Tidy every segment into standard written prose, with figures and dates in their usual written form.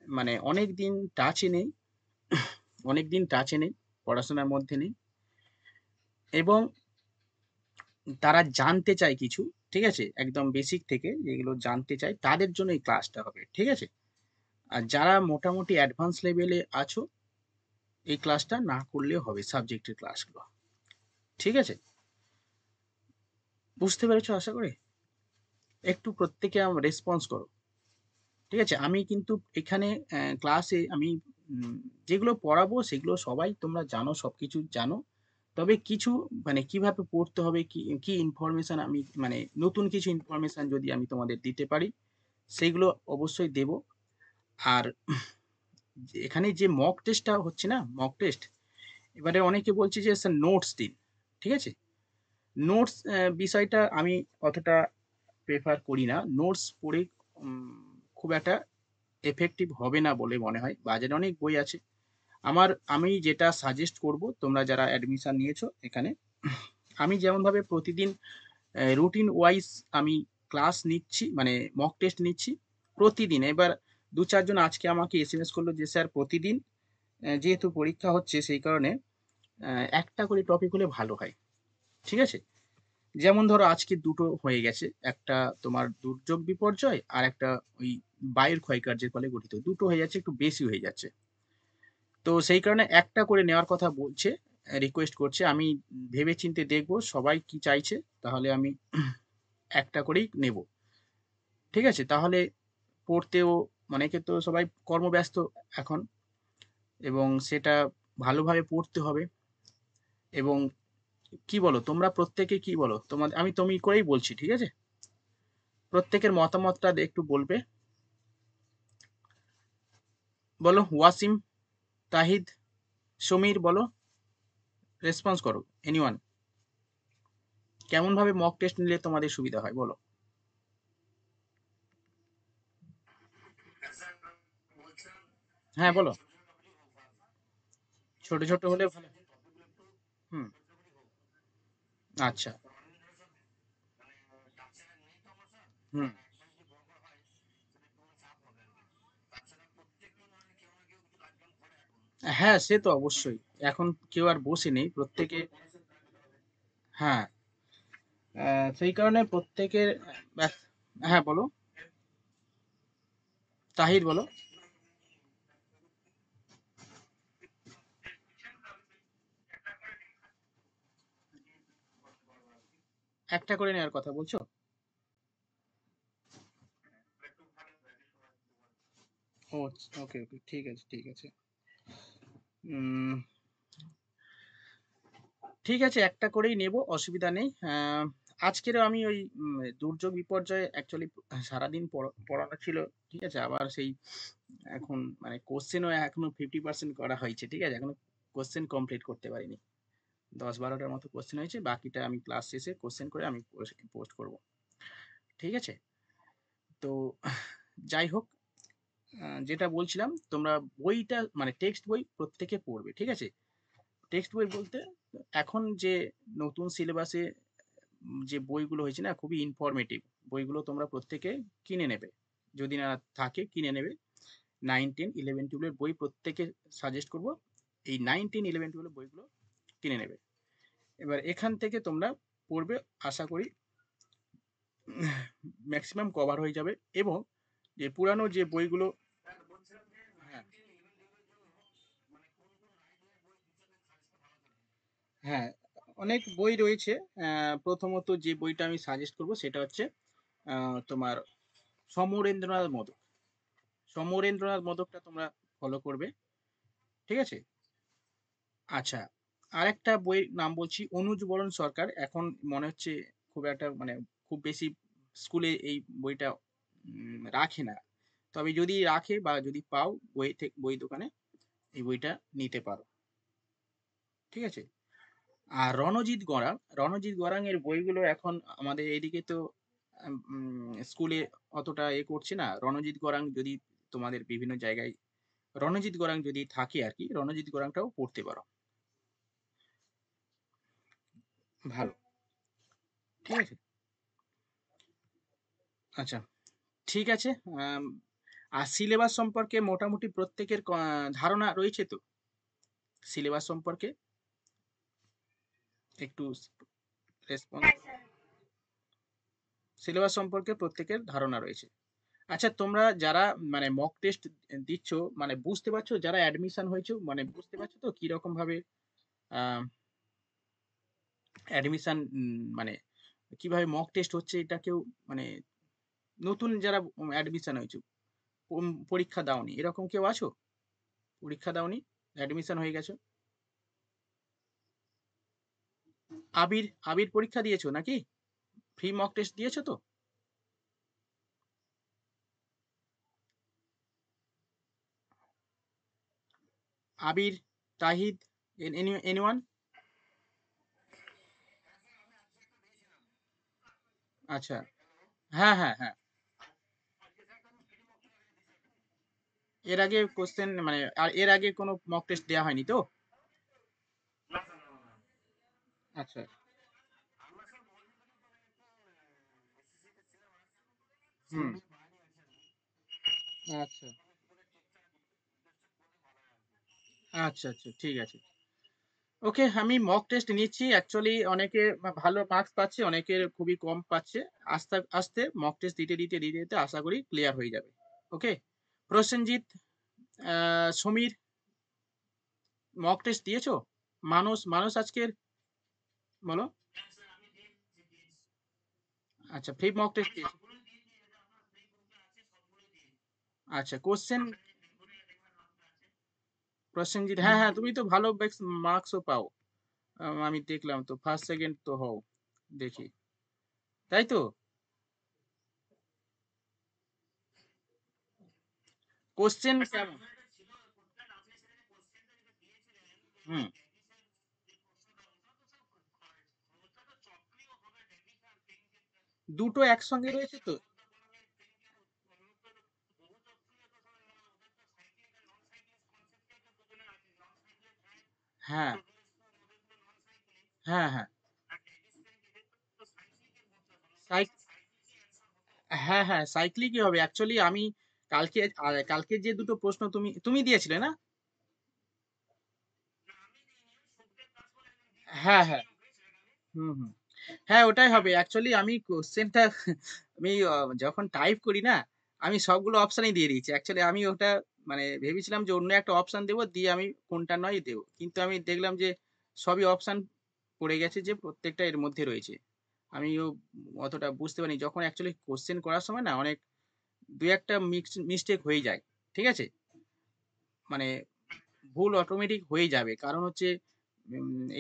মানে অনেকদিন টাচে নেই, অনেকদিন টাচে নেই, পড়াশোনার মধ্যে নেই, এবং তারা জানতে চায় কিছু, ঠিক আছে? একদম বেসিক থেকে যেগুলো জানতে চায় তাদের জন্য এই ক্লাসটা হবে, ঠিক আছে? আর যারা মোটামুটি অ্যাডভান্স লেভেলে আছো, এই ক্লাসটা না করলেও হবে, সাবজেক্টের ক্লাসগুলো, ঠিক আছে? বুঝতে পেরেছো আশা করি? একটু প্রত্যেকে রেসপন্স করো, ঠিক আছে? আমি কিন্তু এখানে ক্লাসে আমি উম, যেগুলো পড়াবো সেগুলো সবাই তোমরা জানো, সবকিছু জানো। তবে কিছু মানে কিভাবে পড়তে হবে, কি কি ইনফরমেশন আমি মানে নতুন কিছু ইনফরমেশন যদি আমি তোমাদের দিতে পারি, সেইগুলো অবশ্যই দেব। আর এখানে যে মক টেস্টটা হচ্ছে না, মক টেস্ট, এবারে অনেকে বলছে যে স্যার নোটস দিন, ঠিক আছে? নোটস বিষয়টা আমি অতটা প্রেফার করি না। নোটস পড়ে খুব একটা এফেক্টিভ হবে না বলে মনে হয়। বাজারে অনেক বই আছে। আমি যেটা সাজেস্ট করব, তোমরা যারা অ্যাডমিশন নিয়েছো এখানে, আমি যেমনভাবে প্রতিদিন রুটিন ওয়াইজ আমি ক্লাস নিচ্ছি, মানে মক টেস্ট নিচ্ছি প্রতিদিন। এবার দু চারজন আজকে আমাকে এসএমএস করলো যে স্যার প্রতিদিন যেহেতু পরীক্ষা হচ্ছে সেই কারণে একটা করে টপিক হলে ভালো হয়, ঠিক আছে? যেমন ধরো আজকে দুটো হয়ে গেছে, একটা তোমার দুর্যোগ বিপর্যয়, আর একটা ওই বায়ুর ক্ষয়কার্যের ফলে গঠিত, দুটো হয়ে যাচ্ছে, একটু বেশি হয়ে যাচ্ছে। তো সেই কারণে একটা করে নেওয়ার কথা বলছে, রিকোয়েস্ট করছে। আমি ভেবেচিন্তে দেখবো সবাই কি চাইছে, তাহলে আমি একটা করেই নেব, ঠিক আছে? তাহলে পড়তেও, অনেকে তো সবাই কর্মব্যস্ত এখন, এবং সেটা ভালোভাবে পড়তে হবে। এবং কি বলো তোমরা প্রত্যেকে, কি বলো তোমার, আমি তুমি করেই বলছি, ঠিক আছে? প্রত্যেকের মতামতটা একটু বলবে। বলো ওয়াসিম, তাহিদ, সমীর, বলো, রেসপন্স করো, এনিওয়ান। কেমন ভাবে মক টেস্ট নিলে তোমাদের সুবিধা হয় বলো। হ্যাঁ বলো। ছোট ছোট হলে ভালো। হুম। আচ্ছা। হুম। হ্যাঁ সে তো অবশ্যই, এখন কেউ আর বসে নেই, প্রত্যেকে। হ্যাঁ, সেই কারণে প্রত্যেকের হ্যাঁ বলো, তাহির বলো। একটা করে নেওয়ার কথা বলছো? ও, ওকে ওকে, ঠিক আছে ঠিক আছে। উম, ঠিক আছে, একটা করেই নেব, অসুবিধা নেই। আজকেরও আমি ওই দুর্যোগ বিপর্যয়ে অ্যাকচুয়ালি সারাদিন পড়ানো ছিল, ঠিক আছে? আবার সেই এখন মানে কোশ্চেনও এখনো 50% করা হয়েছে, ঠিক আছে? এখনো কোশ্চেন কমপ্লিট করতে পারিনি। 10-12টার মতো কোশ্চেন হয়েছে, বাকিটা আমি ক্লাস শেষে কোশ্চেন করে আমি পোস্ট করব, ঠিক আছে? তো যাই হোক, যেটা বলছিলাম, তোমরা বইটা মানে টেক্সট বই প্রত্যেকে পড়বে, ঠিক আছে? টেক্সট বই বলতে এখন যে নতুন সিলেবাসে যে বইগুলো হয়েছে না, খুবই ইনফরমেটিভ বইগুলো তোমরা প্রত্যেকে কিনে নেবে, যদি না থাকে কিনে নেবে। 9, 10, 11, 12 বই প্রত্যেকে সাজেস্ট করব এই 9, 10, 11, 12 বইগুলো কিনে নেবে। এবার এখান থেকে তোমরা পড়বে, আশা করি ম্যাক্সিমাম কভার হয়ে যাবে। এবং যে পুরানো যে বইগুলো, হ্যাঁ হ্যাঁ, অনেক বই রয়েছে। প্রথমত যে বইটা আমি সাজেস্ট করব সেটা হচ্ছে তোমার সমরেন্দ্রনাথ মোদক। সমরেন্দ্রনাথ মোদকটা তোমরা ফলো করবে, ঠিক আছে? আচ্ছা, আরেকটা বইয়ের নাম বলছি, অনুজ বরণ সরকার। এখন মনে হচ্ছে খুব একটা মানে খুব বেশি স্কুলে এই বইটা রাখে না, তবে যদি রাখে বা যদি পাও বই থেকে, বই দোকানে এই বইটা নিতে পারো, ঠিক আছে? আর রণজিৎ গড়াং এর বইগুলো এখন আমাদের এইদিকে তো স্কুলে অতটা করছে না। রণজিৎ গড়াং যদি তোমাদের বিভিন্ন জায়গায় রণজিৎ গড়াং যদি থাকে আর কি, রণজিৎ গড়াংটাও পড়তে পারো, ভালো, ঠিক আছে? আচ্ছা, ঠিক আছে। আর সিলেবাস সম্পর্কে মোটামুটি প্রত্যেকের ধারণা রয়েছে তো? সিলেবাস সম্পর্কে একটু রেসপন্স। সিলেবাস সম্পর্কে প্রত্যেকের ধারণা রয়েছে। আচ্ছা, তোমরা যারা মানে মক টেস্ট দিচ্ছ, মানে বুঝতে পারছো, যারা অ্যাডমিশন হয়েছে মানে বুঝতে পারছো তো কিরকম ভাবে অ্যাডমিশন, মানে কিভাবে মক টেস্ট হচ্ছে, এটা কেউ মানে নতুন যারা অ্যাডমিশন হয়েছে, পরীক্ষা দাওনি এরকম কেউ আছো? পরীক্ষা দাওনি, অ্যাডমিশন হয়ে গেছো? আবির, আবির পরীক্ষা দিয়েছো নাকি? ফ্রি মক টেস্ট দিয়েছো তো? আবির, তাহিদ, এনিওয়ান? আচ্ছা, হ্যাঁ হ্যাঁ হ্যাঁ। এর আগে কোশ্চেন মানে আর এর আগে কোনো মক টেস্ট দেওয়া হয়নি তো? আচ্ছা। হুম। আচ্ছা আচ্ছা আচ্ছা, ঠিক আছে। ওকে, আমি মক টেস্ট নিচ্ছি অ্যাকচুয়ালি, অনেকে ভালো মার্কস পাচ্ছে, অনেকের খুবই কম পাচ্ছে। আস্তে আস্তে মক টেস্ট দিতে দিতে দিতে দিতে আশা করি ক্লিয়ার হয়ে যাবে। ওকে। প্রসেনজিৎ, সমীর, মক টেস্ট দিয়েছো? মানুষ, মানুষ আজকের, বলো। আচ্ছা, ফ্রি মক টেস্ট দিয়েছো? আচ্ছা, কোশ্চেন। প্রসেনজিৎ, হ্যাঁ হ্যাঁ, তুমি তো ভালো মার্কসও পাও। আমি দেখলাম তো, ফার্স্ট সেকেন্ড তো হও, দেখি, তাই তো? কোশ্চেন কেমন? হুম। দুটো একসঙ্গে রয়েছে তো? হ্যাঁ হ্যাঁ হ্যাঁ। সাইক হ্যাঁ হ্যাঁ, সাইক্লিকই হবে অ্যাকচুয়ালি। আমি কালকে কালকে যে দুটো প্রশ্ন তুমি তুমি দিয়েছিলে না? হ্যাঁ হ্যাঁ। হুম হুম। হ্যাঁ, ওটাই হবে অ্যাকচুয়ালি। আমি কোশ্চেনটা আমি যখন টাইপ করি না, আমি সবগুলো অপশনই দিয়ে দিয়েছি অ্যাকচুয়ালি। আমি ওটা মানে ভেবেছিলাম যে অন্য একটা অপশন দেবো, দিয়ে আমি কোনটা নয় দেবো, কিন্তু আমি দেখলাম যে সবই অপশন পড়ে গেছে, যে প্রত্যেকটা এর মধ্যে রয়েছে। আমিও অতটা বুঝতে পারিনি, যখন অ্যাকচুয়ালি কোশ্চেন করার সময় না অনেক দু একটা মিস্টেক হয়ে যায়। ঠিক আছে, মানে ভুল অটোমেটিক হয়ে যাবে, কারণ হচ্ছে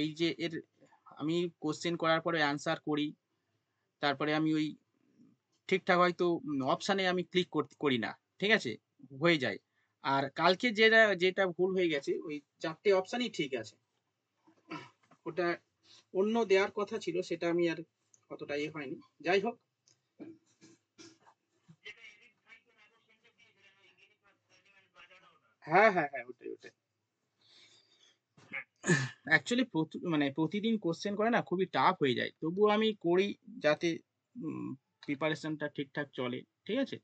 এই যে এর, আমি কোশ্চেন করার পরে অ্যান্সার করি, তারপরে আমি ওই ঠিকঠাক হয়তো অপশানে আমি ক্লিক করি না। ঠিক আছে, হয়ে যায়। আর কালকে যেটা যেটা ভুল হয়ে গেছে, ওই চারটে অপশানই ঠিক আছে। ওটা অন্য দেওয়ার কথা ছিল, সেটা আমি আর অতটা ইয়ে হয়নি। যাই হোক। হ্যাঁ হ্যাঁ হ্যাঁ, ওটাই ওটাই। অ্যাকচুয়ালি মানে প্রতিদিন কোশ্চেন করে না খুবই টাফ হয়ে যায়, তবুও আমি করি যাতে প্রিপারেশনটা ঠিকঠাক চলে। ঠিক আছে।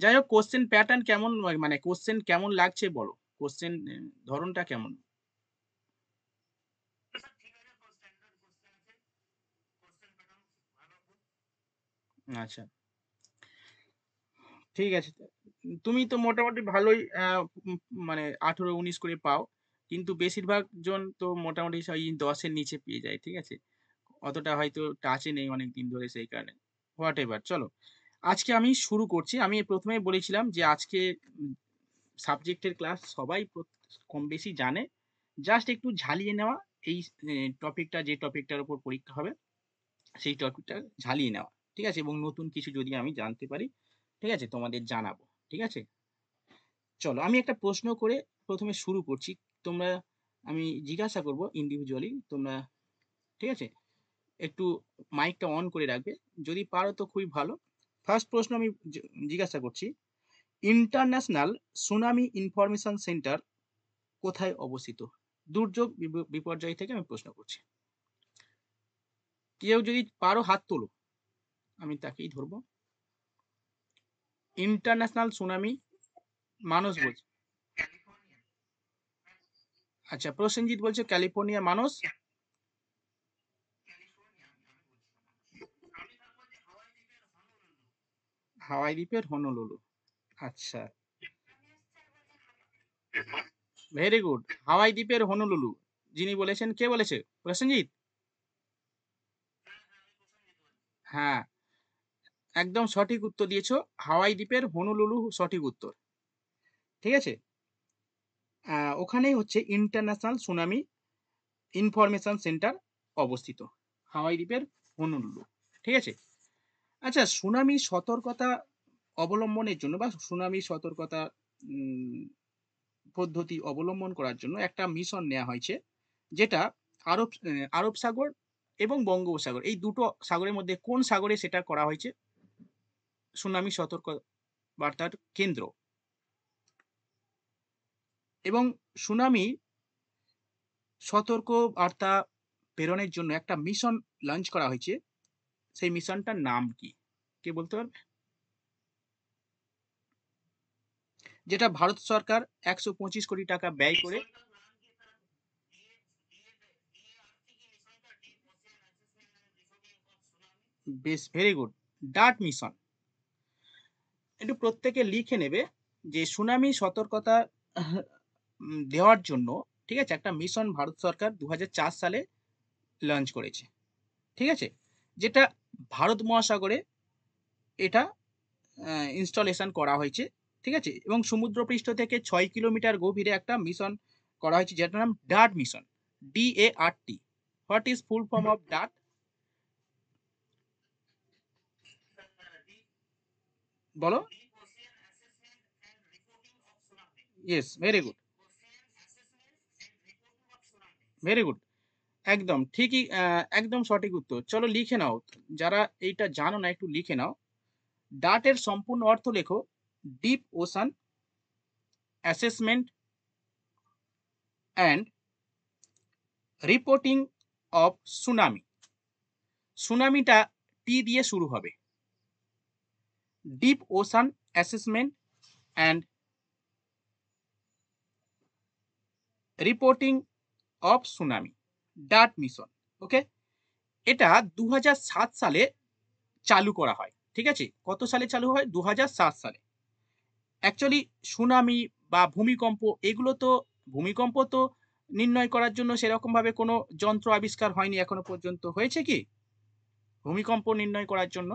যাই হোক, কোশ্চেন প্যাটার্ন কেমন, মানে কোশ্চেন কেমন লাগছে বলো? কোশ্চেন ধরনটা কেমন? আচ্ছা, ঠিক আছে। তুমি তো মোটামুটি ভালোই মানে 18-19 করে পাও, কিন্তু বেশিরভাগ জন তো মোটামুটি ওই 10-এর নিচে পেয়ে যায়। ঠিক আছে, অতটা হয়তো টাচে নেই অনেক দিন ধরে, সেই কারণে। হোয়াট এভার, চলো। আজকে আমি শুরু করছি। আমি প্রথমেই বলেছিলাম যে আজকে সাবজেক্টের ক্লাস সবাই কম বেশি জানে, জাস্ট একটু ঝালিয়ে নেওয়া। এই টপিকটা, যে টপিকটার উপর পরীক্ষা হবে, সেই টপিকটা ঝালিয়ে নেওয়া। ঠিক আছে, এবং নতুন কিছু যদি আমি জানতে পারি, ঠিক আছে, তোমাদের জানাবো। ঠিক আছে, চলো আমি একটা প্রশ্ন করে প্রথমে শুরু করছি। তোমরা, আমি জিজ্ঞাসা করব ইন্ডিভিজুয়ালি, তোমরা, ঠিক আছে, একটু মাইকটা অন করে রাখবে, যদি পারো তো খুবই ভালো। ফার্স্ট প্রশ্ন আমি জিজ্ঞাসা করছি, ইন্টারন্যাশনাল সুনামি ইনফরমেশন সেন্টার কোথায় অবস্থিত? দুর্যোগ বিপর্যয় থেকে আমি প্রশ্ন করছি। কেউ যদি পারো হাত তোলো, আমি তাকেই ধরবো। ইন্টারন্যাশনাল সুনামি মানুষ বলছে। আচ্ছা, প্রসেনজিৎ বলছে ক্যালিফোর্নিয়া মানুষ। হাওয়াই দ্বীপের হনুলুলু। আচ্ছা, ভেরি গুড। হাওয়াই দ্বীপের হনুলুলু যিনি বলেছেন, কে বলেছে? প্রসেনজিৎ। হ্যাঁ, একদম সঠিক উত্তর দিয়েছো। হাওয়াই দ্বীপের হনুলুলু সঠিক উত্তর। ঠিক আছে, ওখানেই হচ্ছে ইন্টারন্যাশনাল সুনামি ইনফরমেশন সেন্টার অবস্থিত, হাওয়াই দ্বীপের হনুলুলু। ঠিক আছে। আচ্ছা, সুনামি সতর্কতা অবলম্বনের জন্য বা সুনামি সতর্কতা উম, পদ্ধতি অবলম্বন করার জন্য একটা মিশন নেওয়া হয়েছে, যেটা আরব সাগর এবং বঙ্গোপসাগর, এই দুটো সাগরের মধ্যে কোন সাগরে সেটা করা হয়েছে সুনামি সতর্ক বার্তার কেন্দ্র। এবং সুনামি সতর্ক বার্তা প্রেরণের জন্য একটা মিশন লঞ্চ করা হয়েছে, সেই মিশনটার নাম কি? কে বলতে পারবে? যেটা ভারত সরকার 125 কোটি টাকা ব্যয় করে। বেশ, ভেরি গুড। Dirt mission. একটু প্রত্যেকে লিখে নেবে যে সুনামি সতর্কতা দেওয়ার জন্য, ঠিক আছে, একটা মিশন ভারত সরকার 2004 সালে লঞ্চ করেছে। ঠিক আছে, যেটা ভারত মহাসাগরে এটা ইনস্টলেশন করা হয়েছে। ঠিক আছে, এবং সমুদ্রপৃষ্ঠ থেকে 6 কিলোমিটার গভীরে একটা মিশন করা হয়েছে, যেটার নাম DART mission. DART। What is full form of DART? বলো। Yes, very good, very good. একদম ঠিকই, একদম সঠিক উত্তর। চলো লিখে নাও, যারা এইটা জানো না একটু লিখে নাও। ডার্টের সম্পূর্ণ অর্থ লেখো, deep ocean assessment and reporting of tsunami. সুনামিটা টি দিয়ে শুরু হবে। Deep ocean assessment and reporting of tsunami, DART mission. Okay, এটা 2007 সালে চালু করা হয়। ঠিক আছে, কত সালে চালু হয়? 2007 সালে। অ্যাকচুয়ালি সুনামি বা ভূমিকম্প, এগুলো তো, ভূমিকম্প তো নির্ণয় করার জন্য সেরকমভাবে কোনো যন্ত্র আবিষ্কার হয়নি এখনো পর্যন্ত। হয়েছে কি ভূমিকম্প নির্ণয় করার জন্য?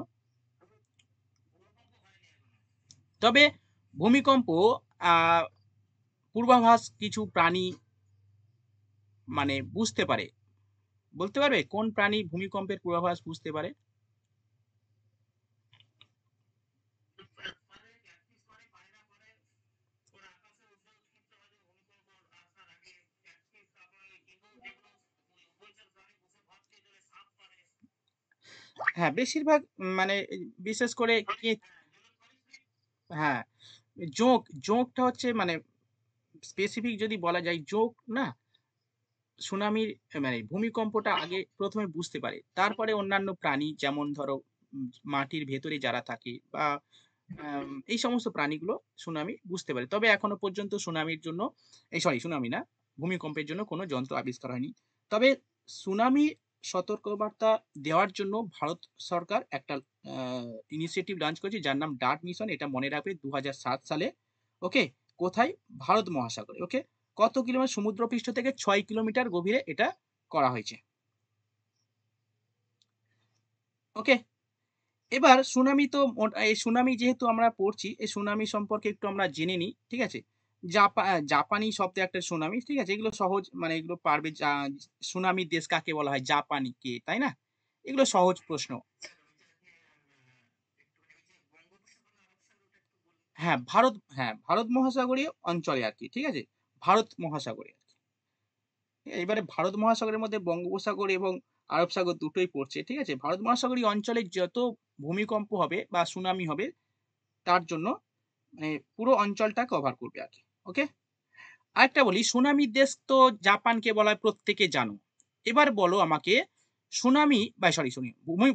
তবে ভূমিকম্প পূর্বাভাস কিছু প্রাণী মানে বুঝতে পারে। বলতে পারবে কোন প্রাণী ভূমিকম্পের পূর্বাভাস বুঝতে পারে? হ্যাঁ, বেশিরভাগ মানে বিশেষ করে কি, হ্যাঁ, জোঁক, জোঁকটা হচ্ছে মানে স্পেসিফিক যদি বলা যায়, জোঁক না সুনামির মানে ভূমিকম্পটা আগে প্রথমে বুঝতে পারে, তারপরে অন্যান্য প্রাণী, যেমন ধরো মাটির ভেতরে যারা থাকে বা এই সমস্ত প্রাণীগুলো সুনামি বুঝতে পারে। তবে এখনো পর্যন্ত সুনামির জন্য, এই সরি সুনামি না, ভূমিকম্পের জন্য কোনো যন্ত্র আবিষ্কার হয়নি। তবে সুনামি সতর্কবার্তা দেওয়ার জন্য ভারত সরকার একটা ইনিশিয়েটিভ লঞ্চ করেছে, যার নাম ডার্ট মিশন। এটা মনে রাখবে 2007 সালে। ওকে, কোথায়? ভারত মহাসাগরে। ওকে, কত কিলোমিটার? সমুদ্রপৃষ্ঠ থেকে 6 কিলোমিটার গভীরে এটা করা হয়েছে। ওকে, এবার সুনামি তো এই সুনামি যেহেতু আমরা পড়ছি, এই সুনামি সম্পর্কে একটু আমরা জেনে নিই। ঠিক আছে, জাপানি শব্দে একটা সুনামি। ঠিক আছে, এগুলো সহজ, মানে এগুলো পারবে। সুনামির দেশ কাকে বলা হয়? জাপানি কে, তাই না? এগুলো সহজ প্রশ্ন। হ্যাঁ, ভারত, হ্যাঁ, ভারত মহাসাগরীয় অঞ্চলে আর কি। ঠিক আছে, ভারত মহাসাগরে। এবারে ভারত মহাসাগরের মধ্যে বঙ্গোপসাগর এবং আরব সাগর দুটোই পড়ছে। ঠিক আছে, ভারত মহাসাগরীয় অঞ্চলে যত ভূমিকম্প হবে বা সুনামি হবে, তার জন্য মানে পুরো অঞ্চলটা কভার করবে আর কি। ওকে, আরেকটা বলি, সুনামির দেশ তো জাপানকে বলা হয়, প্রত্যেকে জানো। এবার বলো আমাকে, সুনামি বা সরি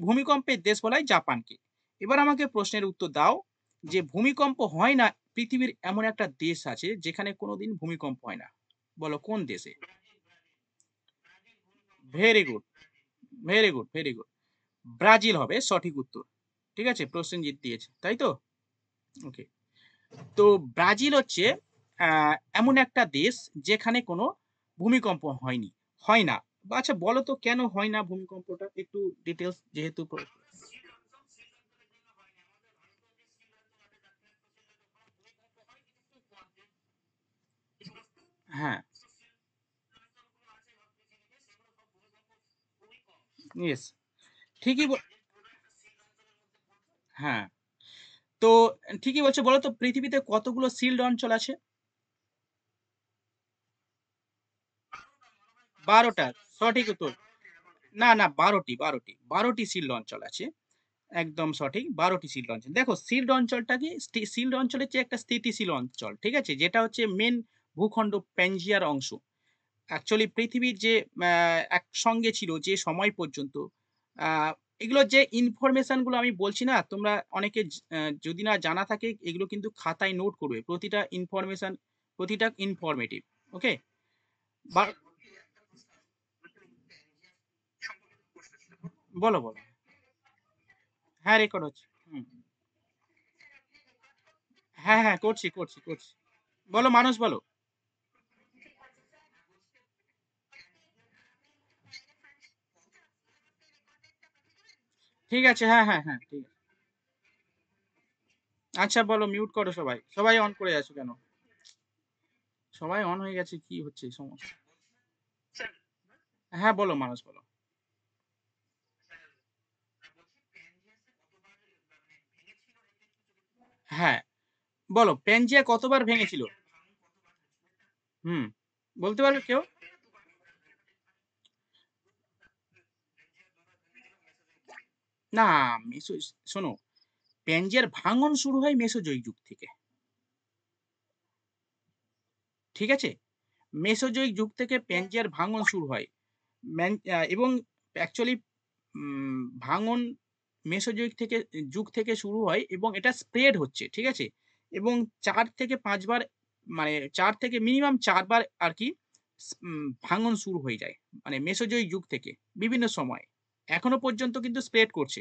ভূমিকম্পের দেশ বলা হয় জাপানকে। এবার আমাকে প্রশ্নের উত্তর দাও, যে ভূমিকম্প হয় না, পৃথিবীর এমন একটা দেশ আছে যেখানে কোনোদিন ভূমিকম্প হয় না। বলো কোন দেশে? Very good, very good, very good. Brazil হবে সঠিক উত্তর। ঠিক আছে? প্রসেনজিৎ দিয়েছে। তাই তো? ওকে। তো ব্রাজিল হচ্ছে আ এমন একটা দেশ যেখানে কোনো ভূমিকম্প হয়নি, হয় না। আচ্ছা বলো তো কেন হয় না ভূমিকম্পটা? একটু ডিটেইলস যেহেতু হ্যাঁ, ইয়েস। ঠিকই হ্যাঁ, তো ঠিকই বলছো। বলো তো পৃথিবীতে কতগুলো সিল্ড অঞ্চল আছে? ১২ টা। সঠিক উত্তর। না, না ১২ টি, ১২ টি। ১২ টি সিল্ড অঞ্চল আছে। একদম সঠিক। ১২ টি সিল্ড অঞ্চল। দেখো সিল্ড অঞ্চলটা কি? সিল্ড অঞ্চল হচ্ছে একটা স্থিতিশীল অঞ্চল। ঠিক আছে? যেটা হচ্ছে মেইন ভূখণ্ড প্যানজিয়ার অংশ। অ্যাকচুয়ালি পৃথিবীর যে একসঙ্গে ছিল যে সময় পর্যন্ত আ এগুলোর যে ইনফরমেশন গুলো আমি বলছি না, তোমরা অনেকে যদি না জানা থাকে এগুলো কিন্তু খাতায় নোট করবে। প্রতিটা ইনফরমেশন, প্রতিটা ইনফরমেটিভ। ওকে? বা বলো, বলো। হ্যাঁ, রেকর্ড হচ্ছে। হুম। হ্যাঁ, হ্যাঁ, করছি, করছি, করছি। বলো মানুষ বলো। ঠিক আছে। হ্যাঁ, হ্যাঁ, হ্যাঁ। ঠিক আছে। আচ্ছা বলো মিউট করো সবাই। সবাই অন করে আছো কেন? সবাই অন হয়ে গেছে। কি হচ্ছে এই সমস্যা? হ্যাঁ, বলো মানুষ বলো। হ্যাঁ, বলো প্যানজিয়া কতবার ভেঙেছিল? হুম, বলতে পারবে কেউ? না, মেসো শোনো, প্যানজিয়ার ভাঙন শুরু হয় মেসোজোয়িক যুগ থেকে। ঠিক আছে? মেসোজোয়িক যুগ থেকে প্যানজিয়ার ভাঙন শুরু হয়। এবং অ্যাকচুয়ালি ভাঙন মেসোজোয়িক থেকে যুগ থেকে শুরু হয় এবং এটা স্প্রেড হচ্ছে। ঠিক আছে? এবং ৪ থেকে ৫ বার, মানে ৪ থেকে মিনিমাম ৪ বার আরকি ভাঙন শুরু হয়ে যায়। মানে মেসোজোয়িক যুগ থেকে বিভিন্ন সময়ে। এখনো পর্যন্ত কিন্তু স্প্রেড করছে।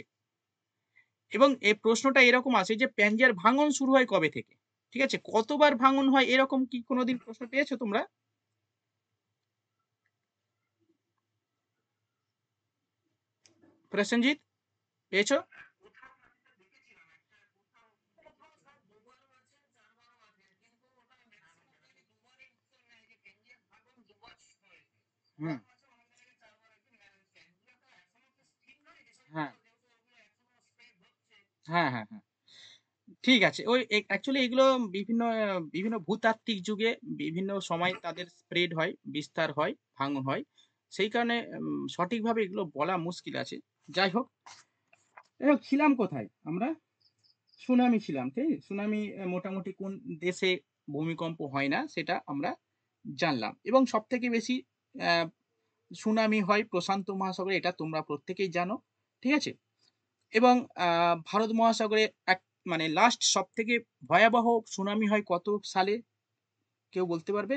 এবং এই প্রশ্নটা এরকম আসে যে প্যানজিয়ার ভাঙন শুরু হয় কবে থেকে? ঠিক আছে? কতবার ভাঙন হয় এরকম কি কোনদিন প্রশ্ন পেয়েছো তোমরা? প্রসেনজিৎ পেয়েছো? হুম। হ্যাঁ, হ্যাঁ, হ্যাঁ, হ্যাঁ। ঠিক আছে। ওই অ্যাকচুয়ালি এগুলো বিভিন্ন ভূতাত্ত্বিক যুগে বিভিন্ন সময় তাদের স্প্রেড হয়, বিস্তার হয়, ভাঙন হয়। সেই কারণে সঠিকভাবে এগুলো বলা মুশকিল আছে। যাই হোক, ছিলাম কোথায় আমরা? সুনামি ছিলাম, ঠিক? সুনামি মোটামুটি কোন দেশে ভূমিকম্প হয় না সেটা আমরা জানলাম। এবং সবথেকে বেশি অ্যা সুনামি হয় প্রশান্ত মহাসাগরে, এটা তোমরা প্রত্যেকেই জানো। ঠিক আছে? এবং আ ভারত মহাসাগরে মানে লাস্ট সবথেকে ভয়াবহ সুনামি হয় কত সালে? কেউ বলতে পারবে?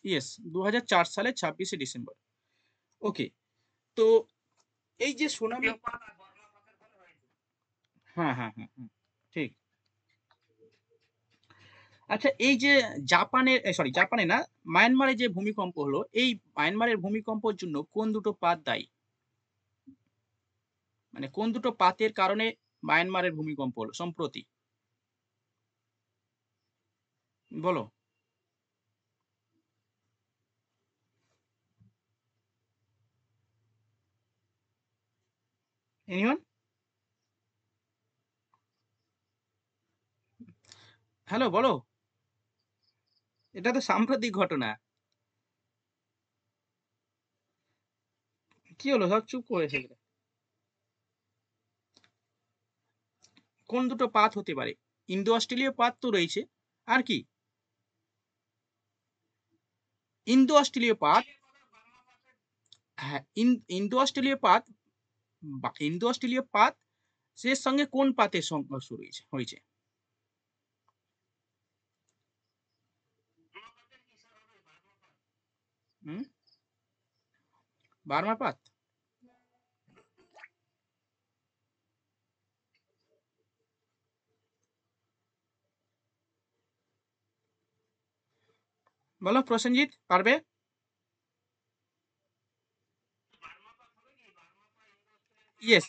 ইয়েস, ২০০৪ সালে ২৬শে ডিসেম্বর। ওকে। তো এই যে সুনামি হ্যাঁ, হ্যাঁ, হ্যাঁ, হ্যাঁ। ঠিক। আচ্ছা এই যে জাপানে না, মায়ানমারে যে ভূমিকম্প হলো, এই মায়ানমারের ভূমিকম্পের জন্য কোন দুটো পাত দায়ী? মানে কোন দুটো পাতের কারণে মায়ানমারের ভূমিকম্প হলো সম্প্রতি? বলো। এনিওন? হ্যালো বলো। এটা তো সাম্প্রতিক ঘটনা। কি হলো সব চুপ করেছে কেন? কোন দুটো পাত হতে পারে? ইন্দো অস্ট্রেলীয় পাত তো রয়েছে। আর কি? ইন্দো অস্ট্রেলীয় পাত, হ্যাঁ, ইন্দো অস্ট্রেলীয় পাত ইন্দো অস্ট্রেলীয় পাত এর সঙ্গে কোন পাতের সংঘর্ষ হয়েছে? হুম, বার্মা পাত? বলো প্রসেনজিৎ, পারবে? ইয়েস,